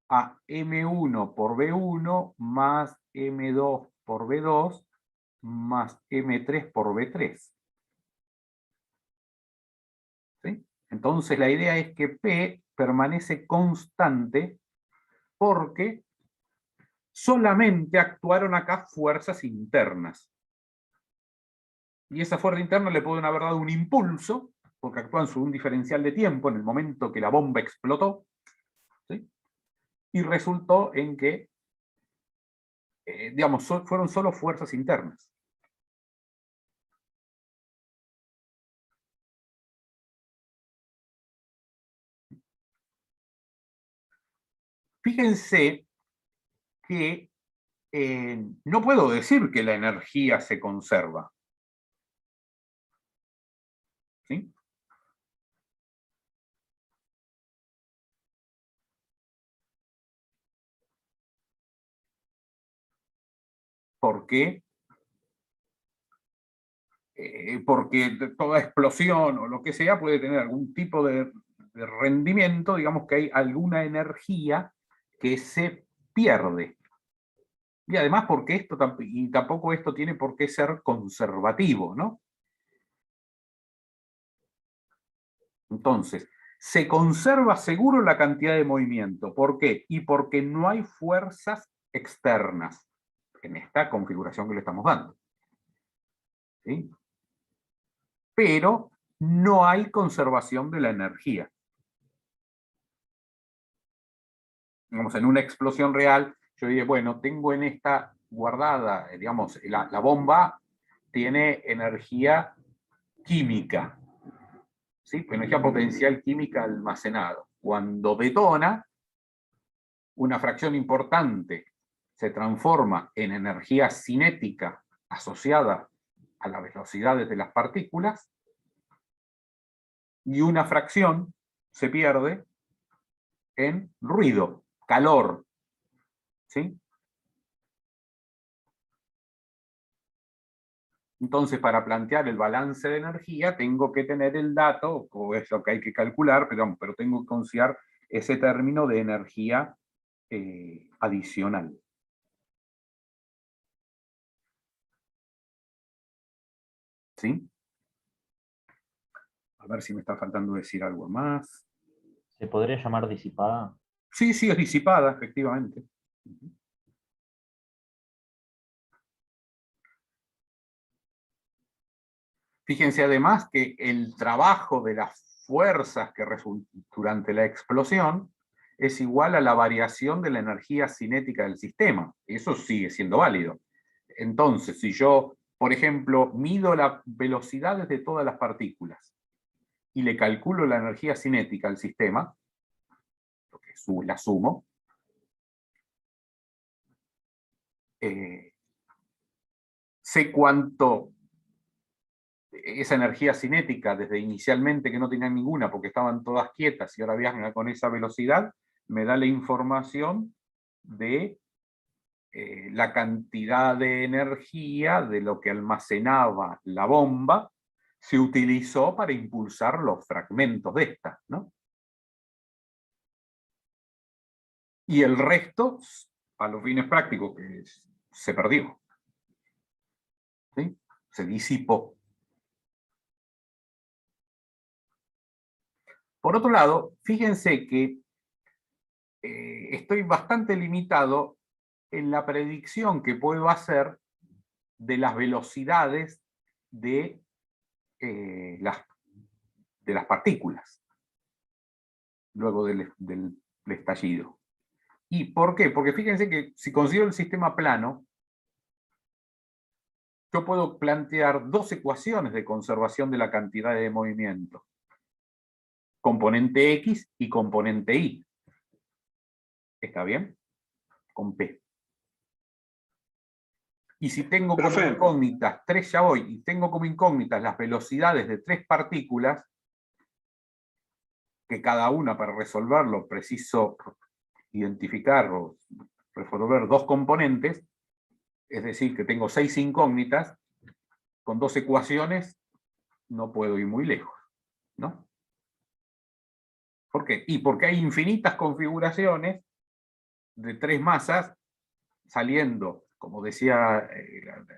a M1 por B1 más M2 por B2 más M3 por B3. ¿Sí? Entonces la idea es que P permanece constante porque solamente actuaron acá fuerzas internas. Y esa fuerza interna le pueden haber dado un impulso, porque actúan sobre un diferencial de tiempo en el momento que la bomba explotó, ¿sí? Y resultó en que, digamos, fueron solo fuerzas internas. Fíjense que no puedo decir que la energía se conserva. ¿Sí? ¿Por qué? Porque toda explosión o lo que sea puede tener algún tipo de rendimiento, digamos que hay alguna energía que se pierde. Y además porque tampoco esto tiene por qué ser conservativo, ¿no? Entonces, se conserva seguro la cantidad de movimiento. ¿Por qué? Y porque no hay fuerzas externas en esta configuración que le estamos dando. ¿Sí? Pero no hay conservación de la energía. Digamos, en una explosión real, yo diría, bueno, tengo en esta guardada, digamos, la bomba tiene energía química, ¿sí? Energía potencial química almacenada. Cuando detona, una fracción importante se transforma en energía cinética asociada a las velocidades de las partículas, y una fracción se pierde en ruido, calor. ¿Sí? Entonces, para plantear el balance de energía, tengo que tener el dato, o es lo que hay que calcular, pero tengo que considerar ese término de energía adicional. ¿Sí? A ver si me está faltando decir algo más. ¿Se podría llamar disipada? Sí, sí, es disipada, efectivamente. Fíjense además que el trabajo de las fuerzas que resultan durante la explosión es igual a la variación de la energía cinética del sistema. Eso sigue siendo válido. Entonces, si yo, por ejemplo, mido las velocidades de todas las partículas y le calculo la energía cinética al sistema, lo que la sumo, sé cuánto esa energía cinética, desde inicialmente que no tenían ninguna porque estaban todas quietas y ahora viajan con esa velocidad, me da la información de la cantidad de energía de lo que almacenaba la bomba se utilizó para impulsar los fragmentos de esta, ¿no? Y el resto, a los fines prácticos, se perdió. ¿Sí? Se disipó. Por otro lado, fíjense que estoy bastante limitado en la predicción que puedo hacer de las velocidades de las partículas luego del estallido. ¿Y por qué? Porque fíjense que si consigo el sistema plano, yo puedo plantear dos ecuaciones de conservación de la cantidad de movimiento. Componente X y componente Y. ¿Está bien? Con P. Y si tengo como incógnitas, ya voy, y tengo como incógnitas las velocidades de tres partículas, que cada una para resolverlo preciso identificar o resolver dos componentes, es decir, que tengo 6 incógnitas, con 2 ecuaciones no puedo ir muy lejos, ¿no? ¿Por qué? Y porque hay infinitas configuraciones de 3 masas saliendo, como decía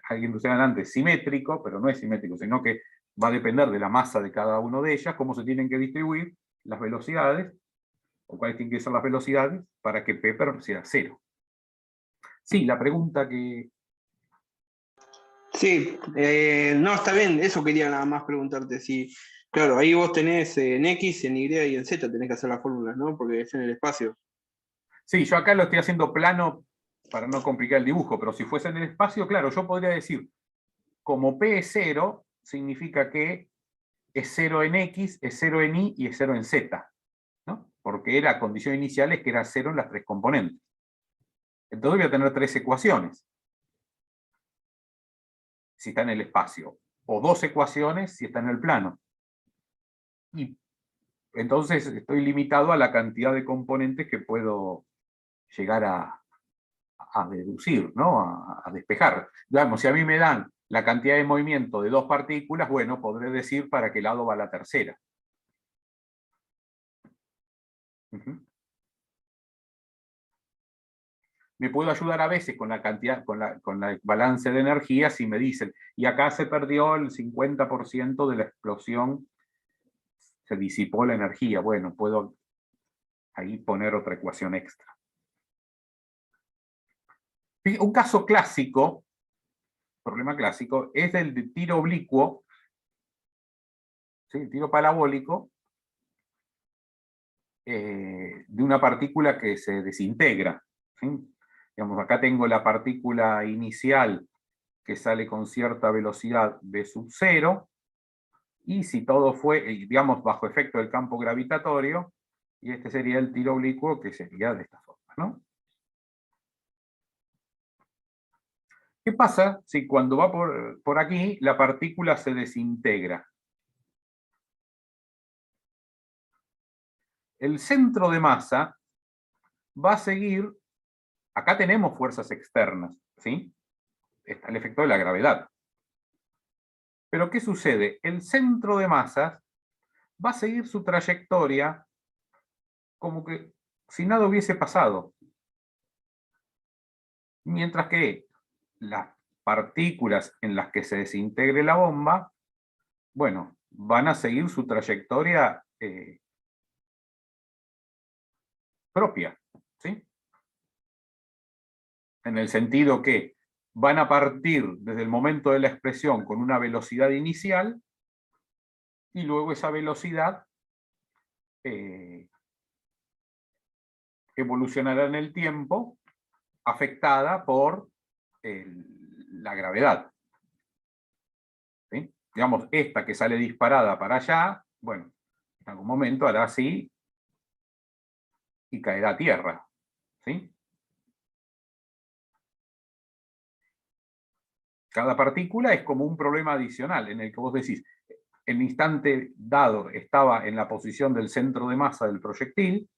alguien antes, simétrico, pero no es simétrico, sino que va a depender de la masa de cada una de ellas, cómo se tienen que distribuir las velocidades, o cuáles tienen que ser las velocidades, para que P sea 0. Sí, la pregunta que... Sí, no, está bien, eso quería nada más preguntarte. Si, claro, ahí vos tenés en X, en Y y en Z tenés que hacer las fórmulas, ¿no? Porque es en el espacio. Sí, yo acá lo estoy haciendo plano para no complicar el dibujo, pero si fuese en el espacio, claro, yo podría decir, como P es 0, significa que es 0 en X, es 0 en Y y es 0 en Z, ¿no? Porque la condición inicial es que era 0 en las 3 componentes. Entonces voy a tener 3 ecuaciones, si está en el espacio, o 2 ecuaciones si está en el plano. Y entonces estoy limitado a la cantidad de componentes que puedo llegar a deducir, ¿no? A despejar. Digamos, si a mí me dan la cantidad de movimiento de 2 partículas, bueno, podré decir para qué lado va la tercera. Me puedo ayudar a veces con la cantidad, con la balance de energía, si me dicen, y acá se perdió el 50% de la explosión, se disipó la energía. Bueno, puedo ahí poner otra ecuación extra. Un caso clásico, problema clásico, es el de tiro oblicuo, ¿sí? Tiro parabólico, de una partícula que se desintegra, ¿sí? Digamos, acá tengo la partícula inicial que sale con cierta velocidad v sub 0, y si todo fue, digamos, bajo efecto del campo gravitatorio, y este sería el tiro oblicuo, que sería de esta forma, ¿no? ¿Qué pasa si cuando va por aquí la partícula se desintegra? El centro de masa va a seguir, acá tenemos fuerzas externas, ¿sí? Está el efecto de la gravedad. Pero ¿qué sucede? El centro de masas va a seguir su trayectoria como que si nada hubiese pasado. Mientras que las partículas en las que se desintegre la bomba, bueno, van a seguir su trayectoria propia, ¿sí? En el sentido que van a partir desde el momento de la expresión con una velocidad inicial, y luego esa velocidad evolucionará en el tiempo, afectada por la gravedad. ¿Sí? Digamos, esta que sale disparada para allá, bueno, en algún momento hará así y caerá a tierra. ¿Sí? Cada partícula es como un problema adicional en el que vos decís, en el instante dado estaba en la posición del centro de masa del proyectil,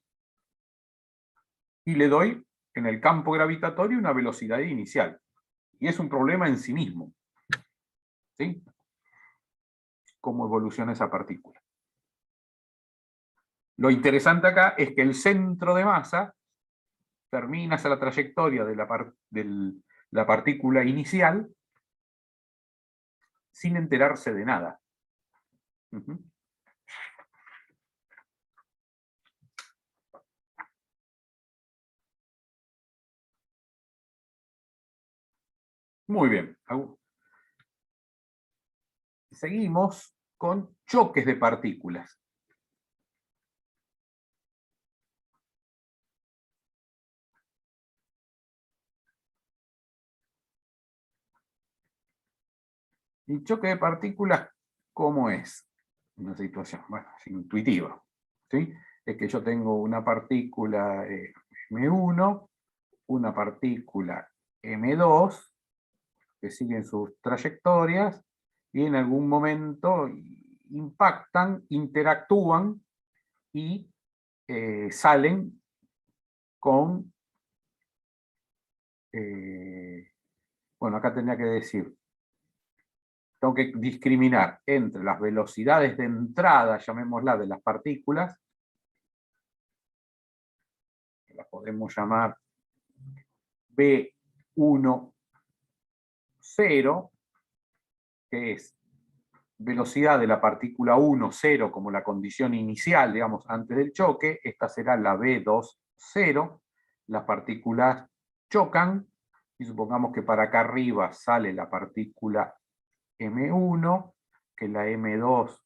y le doy en el campo gravitatorio una velocidad inicial. Y es un problema en sí mismo. ¿Sí? Cómo evoluciona esa partícula. Lo interesante acá es que el centro de masa termina hacia la trayectoria de la partícula inicial sin enterarse de nada. Ujú. Muy bien. Seguimos con choques de partículas. ¿Y choque de partículas cómo es? Una situación, bueno, es intuitiva. ¿Sí? Es que yo tengo una partícula M1, una partícula M2, que siguen sus trayectorias, y en algún momento impactan, interactúan, y salen con... bueno, acá tendría que decir... Tengo que discriminar entre las velocidades de entrada, llamémosla, de las partículas, que las podemos llamar B1, 0, que es velocidad de la partícula 1, 0, como la condición inicial, digamos, antes del choque. Esta será la B2, 0. Las partículas chocan, y supongamos que para acá arriba sale la partícula M1, que la M2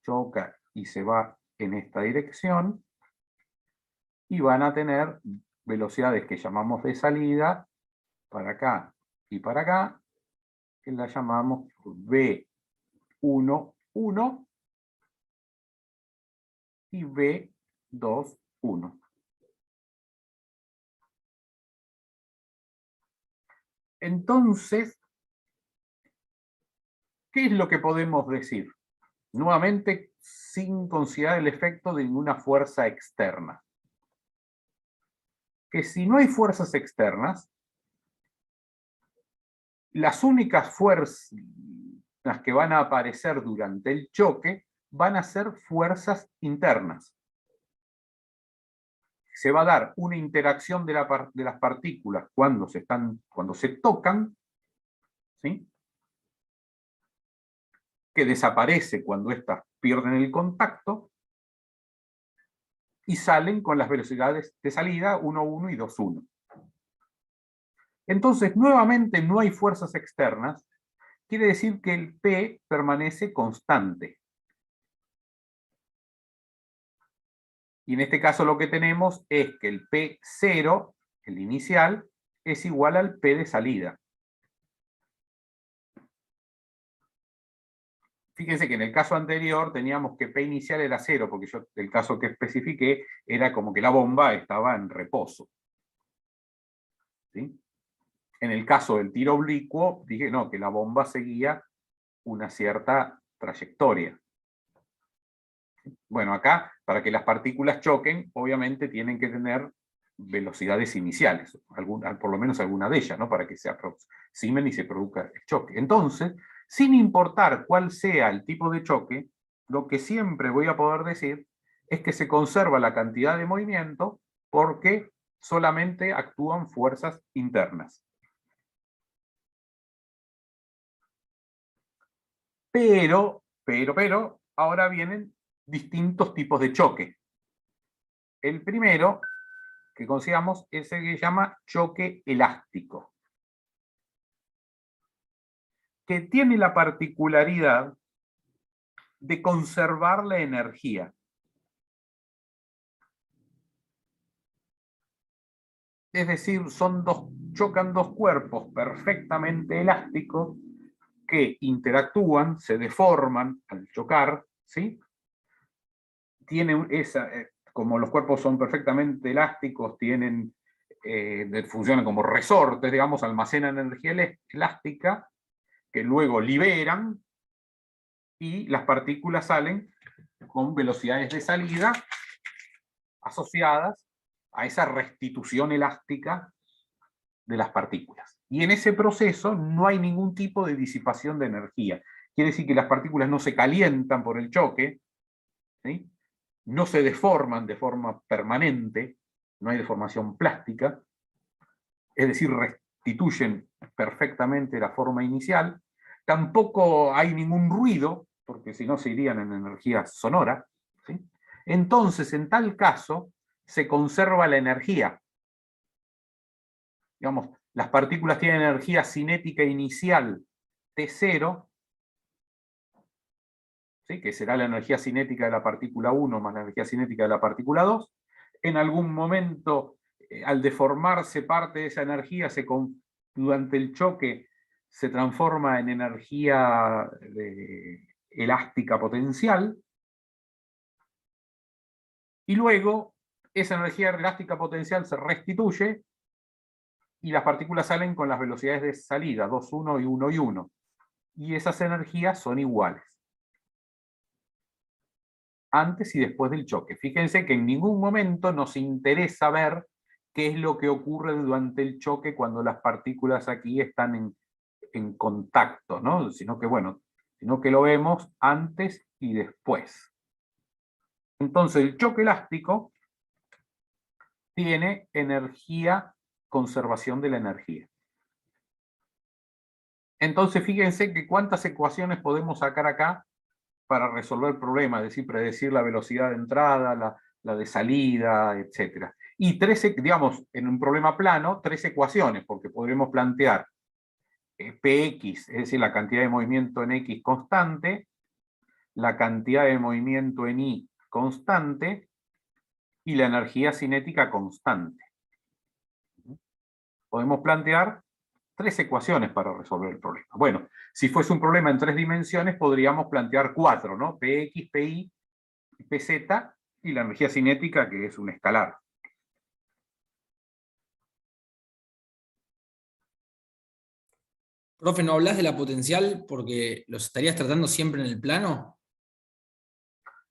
choca y se va en esta dirección, y van a tener velocidades que llamamos de salida para acá y para acá, que la llamamos B1, 1 y B2, 1. Entonces, ¿qué es lo que podemos decir? Nuevamente, sin considerar el efecto de ninguna fuerza externa. Que si no hay fuerzas externas, las únicas fuerzas que van a aparecer durante el choque van a ser fuerzas internas. Se va a dar una interacción de las partículas cuando se tocan, ¿sí? Que desaparece cuando éstas pierden el contacto, y salen con las velocidades de salida 1, 1 y 2, 1. Entonces, nuevamente no hay fuerzas externas, quiere decir que el P permanece constante. Y en este caso lo que tenemos es que el P0, el inicial, es igual al P de salida. Fíjense que en el caso anterior teníamos que P inicial era 0, porque yo el caso que especifiqué era como que la bomba estaba en reposo. ¿Sí? En el caso del tiro oblicuo, dije no, que la bomba seguía una cierta trayectoria. Bueno, acá, para que las partículas choquen, obviamente tienen que tener velocidades iniciales, por lo menos alguna de ellas, ¿no? Para que se aproximen y se produzca el choque. Entonces, sin importar cuál sea el tipo de choque, lo que siempre voy a poder decir es que se conserva la cantidad de movimiento porque solamente actúan fuerzas internas. Pero, ahora vienen distintos tipos de choque. El primero que consideramos es el que se llama choque elástico, que tiene la particularidad de conservar la energía. Es decir, chocan dos cuerpos perfectamente elásticos que interactúan, se deforman al chocar, ¿sí? Tienen como los cuerpos son perfectamente elásticos, funcionan como resortes, digamos, almacenan energía elástica, que luego liberan, y las partículas salen con velocidades de salida asociadas a esa restitución elástica de las partículas. Y en ese proceso no hay ningún tipo de disipación de energía. Quiere decir que las partículas no se calientan por el choque, ¿sí? No se deforman de forma permanente, no hay deformación plástica, es decir, restituyen perfectamente la forma inicial. Tampoco hay ningún ruido, porque si no se irían en energía sonora, ¿sí? Entonces, en tal caso, se conserva la energía. Digamos, las partículas tienen energía cinética inicial T0, ¿sí? Que será la energía cinética de la partícula 1 más la energía cinética de la partícula 2. En algún momento, al deformarse parte de esa energía, durante el choque se transforma en energía elástica potencial, y luego esa energía elástica potencial se restituye y las partículas salen con las velocidades de salida, 2,1 y 1 y 1. Y esas energías son iguales, antes y después del choque. Fíjense que en ningún momento nos interesa ver qué es lo que ocurre durante el choque cuando las partículas aquí están en contacto, ¿no? Sino que lo vemos antes y después. Entonces el choque elástico tiene energía, conservación de la energía. Entonces fíjense que cuántas ecuaciones podemos sacar acá para resolver el problema, es decir, predecir la velocidad de entrada, la de salida, etc. Y digamos, en un problema plano, 3 ecuaciones, porque podremos plantear Px, es decir, la cantidad de movimiento en X constante, la cantidad de movimiento en Y constante, y la energía cinética constante. Podemos plantear 3 ecuaciones para resolver el problema. Bueno, si fuese un problema en 3 dimensiones, podríamos plantear 4, ¿no? Px, Pi, Pz, y la energía cinética, que es un escalar. Profe, ¿no hablas de la potencial porque los estarías tratando siempre en el plano?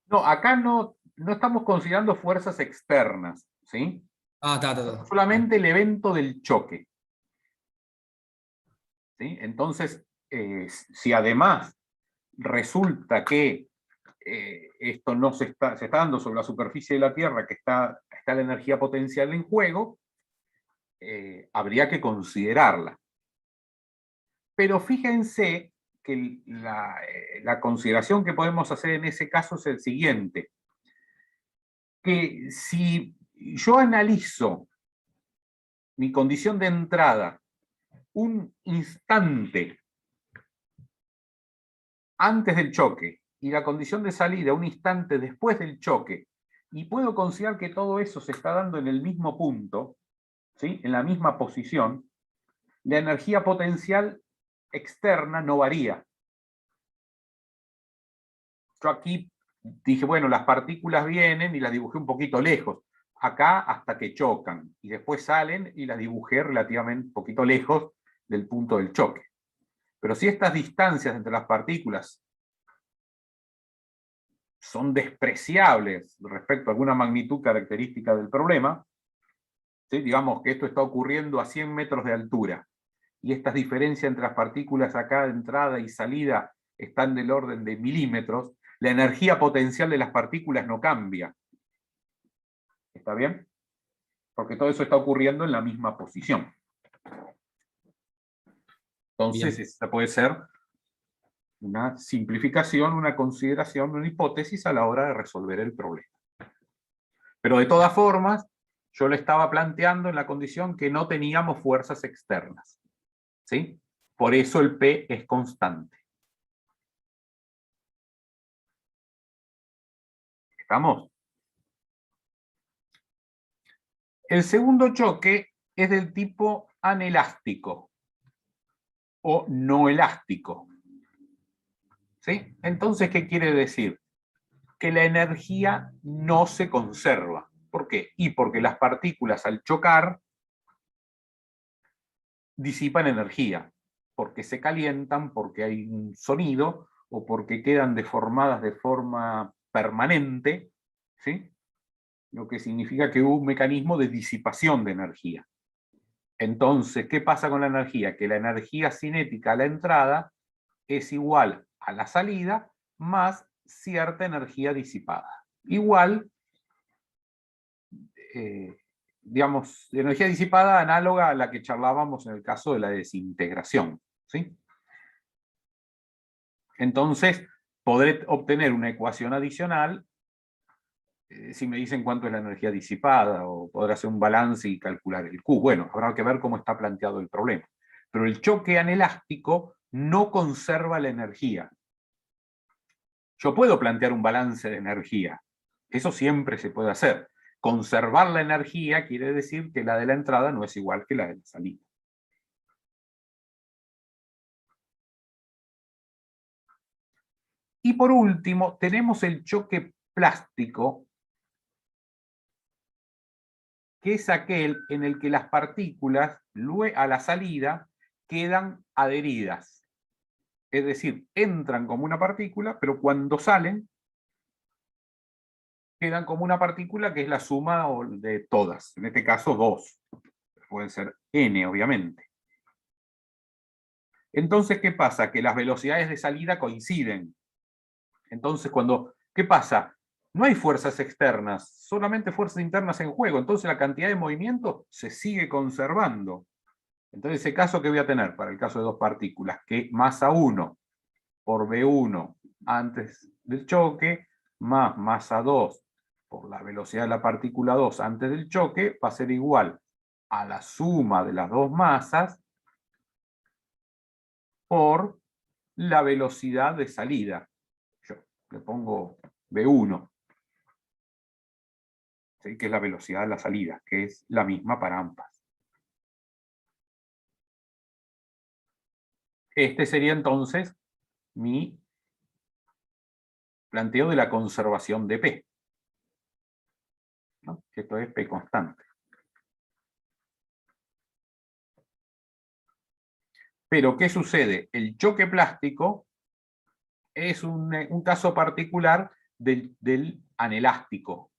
No, acá no estamos considerando fuerzas externas, ¿sí? Está. Solamente el evento del choque. ¿Sí? Entonces, si además resulta que esto no se está dando sobre la superficie de la Tierra, que está la energía potencial en juego, habría que considerarla. Pero fíjense que la consideración que podemos hacer en ese caso es el siguiente, que si yo analizo mi condición de entrada un instante antes del choque y la condición de salida un instante después del choque, y puedo considerar que todo eso se está dando en el mismo punto, ¿sí? En la misma posición, la energía potencial externa no varía. Yo aquí dije, bueno, las partículas vienen y las dibujé un poquito lejos, acá hasta que chocan, y después salen y las dibujé relativamente un poquito lejos del punto del choque. Pero si estas distancias entre las partículas son despreciables respecto a alguna magnitud característica del problema, ¿sí? Digamos que esto está ocurriendo a 100 metros de altura, y estas diferencias entre las partículas acá de entrada y salida están del orden de milímetros, la energía potencial de las partículas no cambia. ¿Está bien? Porque todo eso está ocurriendo en la misma posición. Entonces, Bien. esta puede ser una simplificación, una consideración, una hipótesis a la hora de resolver el problema. Pero de todas formas, yo le estaba planteando en la condición que no teníamos fuerzas externas, ¿sí? Por eso el P es constante. ¿Estamos? El segundo choque es del tipo anelástico o no elástico. ¿Sí? Entonces, ¿qué quiere decir? Que la energía no se conserva. ¿Por qué? Y porque las partículas al chocar disipan energía, porque se calientan, porque hay un sonido o porque quedan deformadas de forma permanente, ¿sí? lo que significa que hubo un mecanismo de disipación de energía. Entonces, ¿qué pasa con la energía? Que la energía cinética a la entrada es igual a la salida más cierta energía disipada. Igual, digamos, energía disipada análoga a la que charlábamos en el caso de la desintegración, ¿sí? Entonces, podré obtener una ecuación adicional si me dicen cuánto es la energía disipada, o podré hacer un balance y calcular el Q. Bueno, habrá que ver cómo está planteado el problema. Pero el choque anelástico no conserva la energía. Yo puedo plantear un balance de energía. Eso siempre se puede hacer. Conservar la energía quiere decir que la de la entrada no es igual que la de la salida. Y por último, tenemos el choque plástico, que es aquel en el que las partículas a la salida quedan adheridas. Es decir, entran como una partícula, pero cuando salen, quedan como una partícula que es la suma de todas. En este caso, 2. Pueden ser n, obviamente. Entonces, ¿qué pasa? Que las velocidades de salida coinciden. Entonces, ¿qué pasa? No hay fuerzas externas, solamente fuerzas internas en juego. Entonces la cantidad de movimiento se sigue conservando. Entonces, ese caso que voy a tener para el caso de dos partículas, que masa 1 por V1 antes del choque, más masa 2 por la velocidad de la partícula 2 antes del choque, va a ser igual a la suma de las dos masas por la velocidad de salida. Yo le pongo V1, ¿sí? Que es la velocidad de la salida, que es la misma para ambas. Este sería entonces mi planteo de la conservación de P, ¿no? Que esto es P constante. Pero, ¿qué sucede? El choque plástico es un caso particular del anelástico,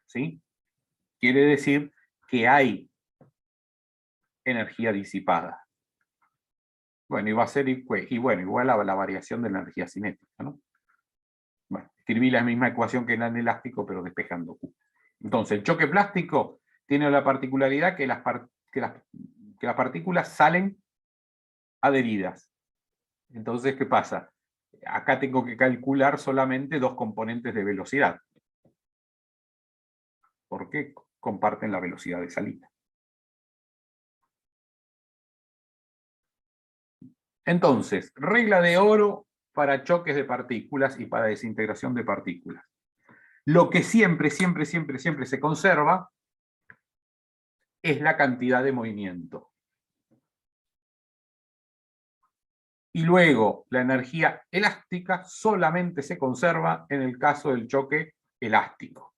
¿sí? Quiere decir que hay energía disipada. Bueno, y va a ser igual a la variación de la energía cinética, ¿no? Bueno, escribí la misma ecuación que el anelástico, pero despejando Q. Entonces, el choque plástico tiene la particularidad que las partículas salen adheridas. Entonces, ¿qué pasa? Acá tengo que calcular solamente dos componentes de velocidad, porque comparten la velocidad de salida. Entonces, regla de oro para choques de partículas y para desintegración de partículas. Lo que siempre se conserva es la cantidad de movimiento. Y luego, la energía elástica solamente se conserva en el caso del choque elástico.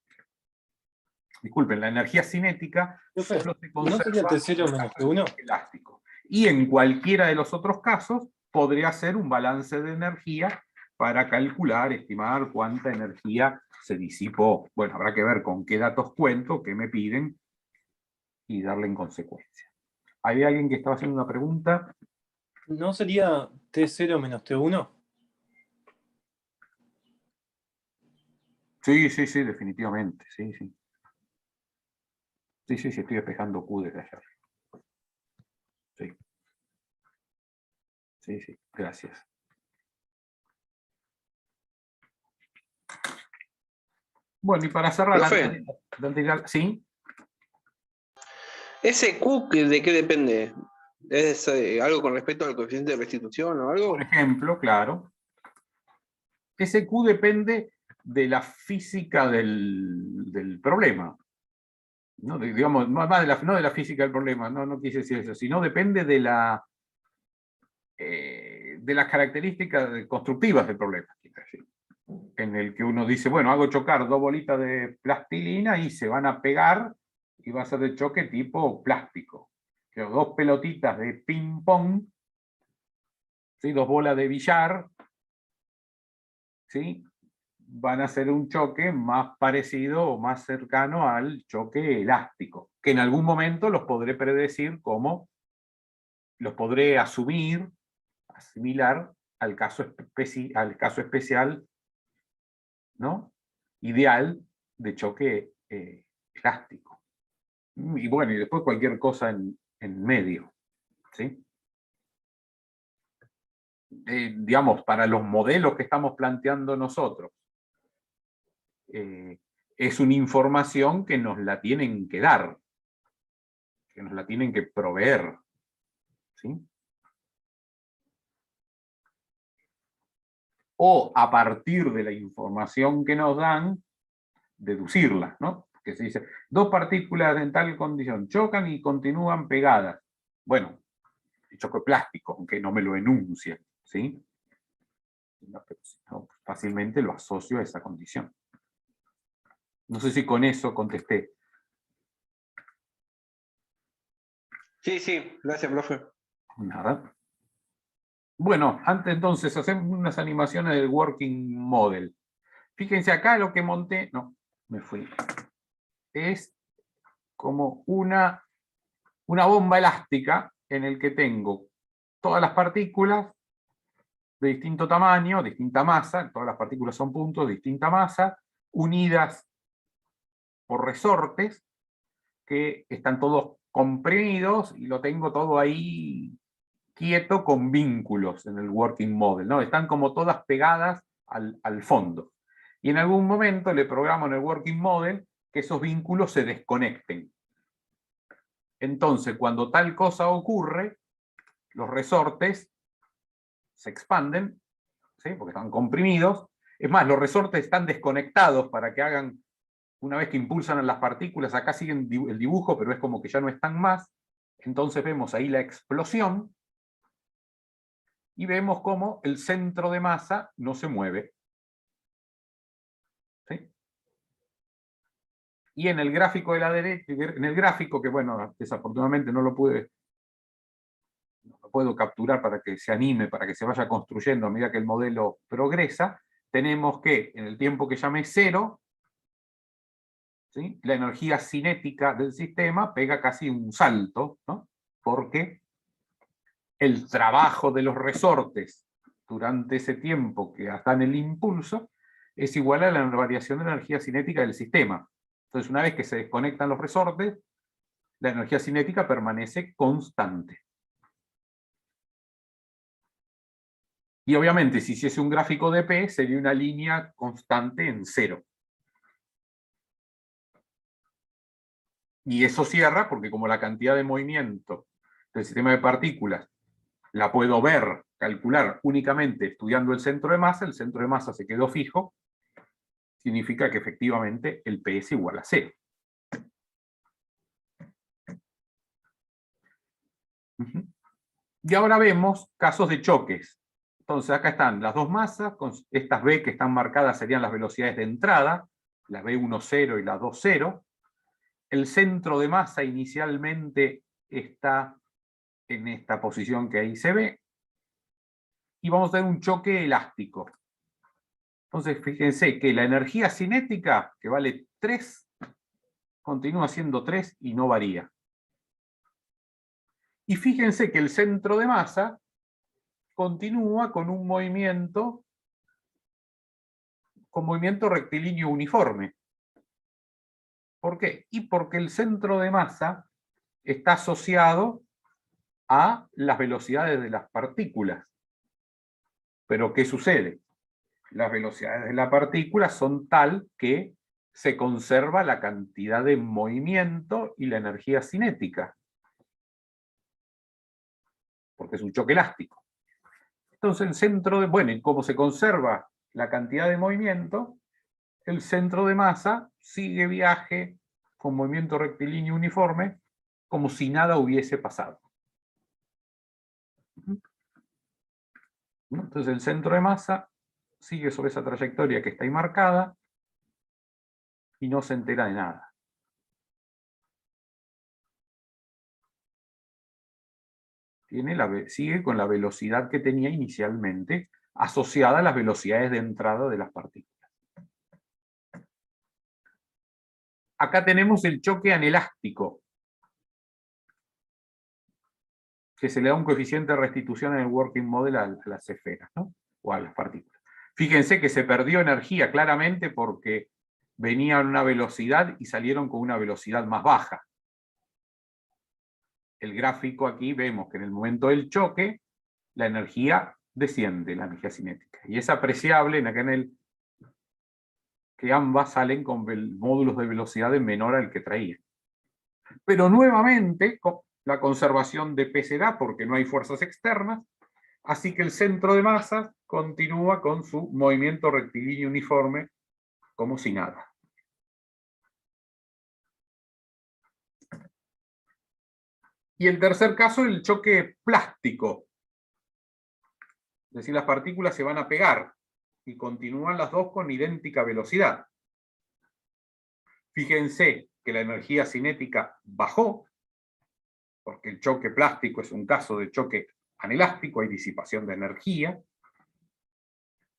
Disculpen, la energía cinética solo se conserva ¿No sería T0 en el menos caso del T1? choque elástico. Y en cualquiera de los otros casos, podría hacer un balance de energía para calcular, estimar cuánta energía se disipó. Bueno, habrá que ver con qué datos cuento, qué me piden, y darle en consecuencia. ¿Hay alguien que estaba haciendo una pregunta? ¿No sería T0 menos T1? Sí, definitivamente. Sí, estoy despejando Q desde allá. Sí, gracias. Bueno, y para cerrar, Profe. ¿sí? ¿Ese Q de qué depende? ¿Es algo con respecto al coeficiente de restitución o algo? Por ejemplo, claro. Ese Q depende de la física del problema. ¿No? Digamos, no de la física del problema, no quise decir eso, sino depende de las características constructivas del problema. En el que uno dice, bueno, hago chocar dos bolitas de plastilina y se van a pegar y va a ser de choque tipo plástico. Pero dos pelotitas de ping-pong, ¿sí? Dos bolas de billar, ¿sí? van a ser un choque más parecido o más cercano al choque elástico, que en algún momento los podré predecir como, los podré asimilar al caso especial, ¿no? Ideal de choque elástico. Y bueno, y después cualquier cosa en medio, ¿sí? Digamos, para los modelos que estamos planteando nosotros, es una información que nos la tienen que dar, que nos la tienen que proveer, ¿sí? O a partir de la información que nos dan, deducirla, ¿no? Que se dice, dos partículas en tal condición chocan y continúan pegadas. Bueno, el choque plástico, aunque no me lo enuncie, ¿sí? No, pero si no, fácilmente lo asocio a esa condición. No sé si con eso contesté. Sí, sí, gracias, profe. Nada. Bueno, antes entonces hacemos unas animaciones del working model. Fíjense acá lo que monté, no, me fui. Es como una bomba elástica en el que tengo todas las partículas de distinto tamaño, distinta masa, todas las partículas son puntos, distinta masa, unidas por resortes, que están todos comprimidos y lo tengo todo ahí quieto con vínculos en el working model, ¿no? Están como todas pegadas al fondo. Y en algún momento le programo en el working model que esos vínculos se desconecten. Entonces, cuando tal cosa ocurre, los resortes se expanden, ¿sí? Porque están comprimidos. Es más, los resortes están desconectados para que hagan, una vez que impulsan a las partículas, acá siguen el dibujo, pero es como que ya no están más. Entonces vemos ahí la explosión y vemos cómo el centro de masa no se mueve. ¿Sí? Y en el gráfico de la derecha, en el gráfico, que bueno, desafortunadamente no lo puedo capturar para que se anime, para que se vaya construyendo a medida que el modelo progresa, tenemos que en el tiempo que llame 0, ¿sí? La energía cinética del sistema pega casi un salto, ¿no? Porque el trabajo de los resortes durante ese tiempo que dan el impulso es igual a la variación de la energía cinética del sistema. Entonces, una vez que se desconectan los resortes, la energía cinética permanece constante. Y obviamente, si hiciese un gráfico de P, sería una línea constante en 0. Y eso cierra porque como la cantidad de movimiento del sistema de partículas la puedo ver, calcular únicamente estudiando el centro de masa se quedó fijo, significa que efectivamente el P es igual a 0. Y ahora vemos casos de choques. Entonces acá están las dos masas, con estas B que están marcadas serían las velocidades de entrada, la B10 y la 20. El centro de masa inicialmente está en esta posición que ahí se ve, y vamos a tener un choque elástico. Entonces fíjense que la energía cinética, que vale 3, continúa siendo 3 y no varía. Y fíjense que el centro de masa continúa con un movimiento rectilíneo uniforme. ¿Por qué? Y porque el centro de masa está asociado a las velocidades de las partículas. Pero ¿qué sucede? Las velocidades de la partícula son tal que se conserva la cantidad de movimiento y la energía cinética. Porque es un choque elástico. Entonces el centro de, bueno, y como se conserva la cantidad de movimiento, el centro de masa sigue viaje con movimiento rectilíneo uniforme, como si nada hubiese pasado. Entonces el centro de masa sigue sobre esa trayectoria que está ahí marcada y no se entera de nada. Sigue con la velocidad que tenía inicialmente, asociada a las velocidades de entrada de las partículas. acá tenemos el choque anelástico, que se le da un coeficiente de restitución en el working model a las esferas, ¿no? O a las partículas. Fíjense que se perdió energía claramente porque venían a una velocidad y salieron con una velocidad más baja. El gráfico aquí vemos que en el momento del choque la energía desciende, la energía cinética. Y es apreciable acá en el que ambas salen con módulos de velocidad menor al que traían. Pero nuevamente, la conservación de P se da porque no hay fuerzas externas, así que el centro de masas continúa con su movimiento rectilíneo uniforme como si nada. Y el tercer caso, el choque plástico. Es decir, las partículas se van a pegar y continúan las dos con idéntica velocidad. Fíjense que la energía cinética bajó, porque el choque plástico es un caso de choque anelástico, hay disipación de energía,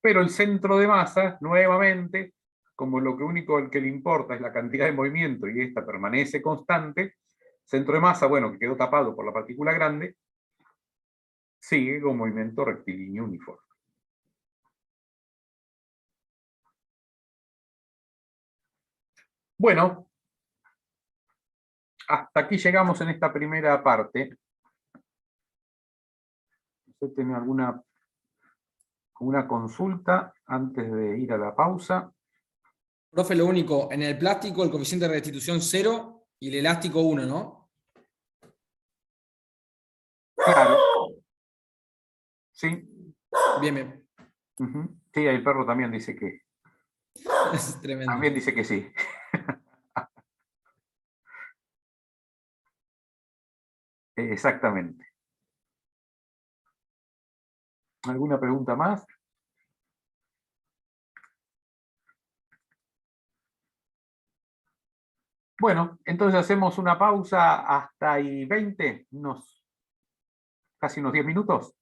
pero el centro de masa, nuevamente, como lo único que le importa es la cantidad de movimiento y esta permanece constante, centro de masa, bueno, que quedó tapado por la partícula grande, sigue con movimiento rectilíneo uniforme. Bueno, hasta aquí llegamos en esta primera parte. ¿Usted tiene alguna consulta antes de ir a la pausa? Profe, lo único, en el plástico el coeficiente de restitución 0 y el elástico 1, ¿no? Claro. Sí. Bien, bien. Sí, el perro también dice que... Es tremendo. También dice que sí. Exactamente. ¿Alguna pregunta más? Bueno, entonces hacemos una pausa hasta ahí 20, casi unos 10 minutos.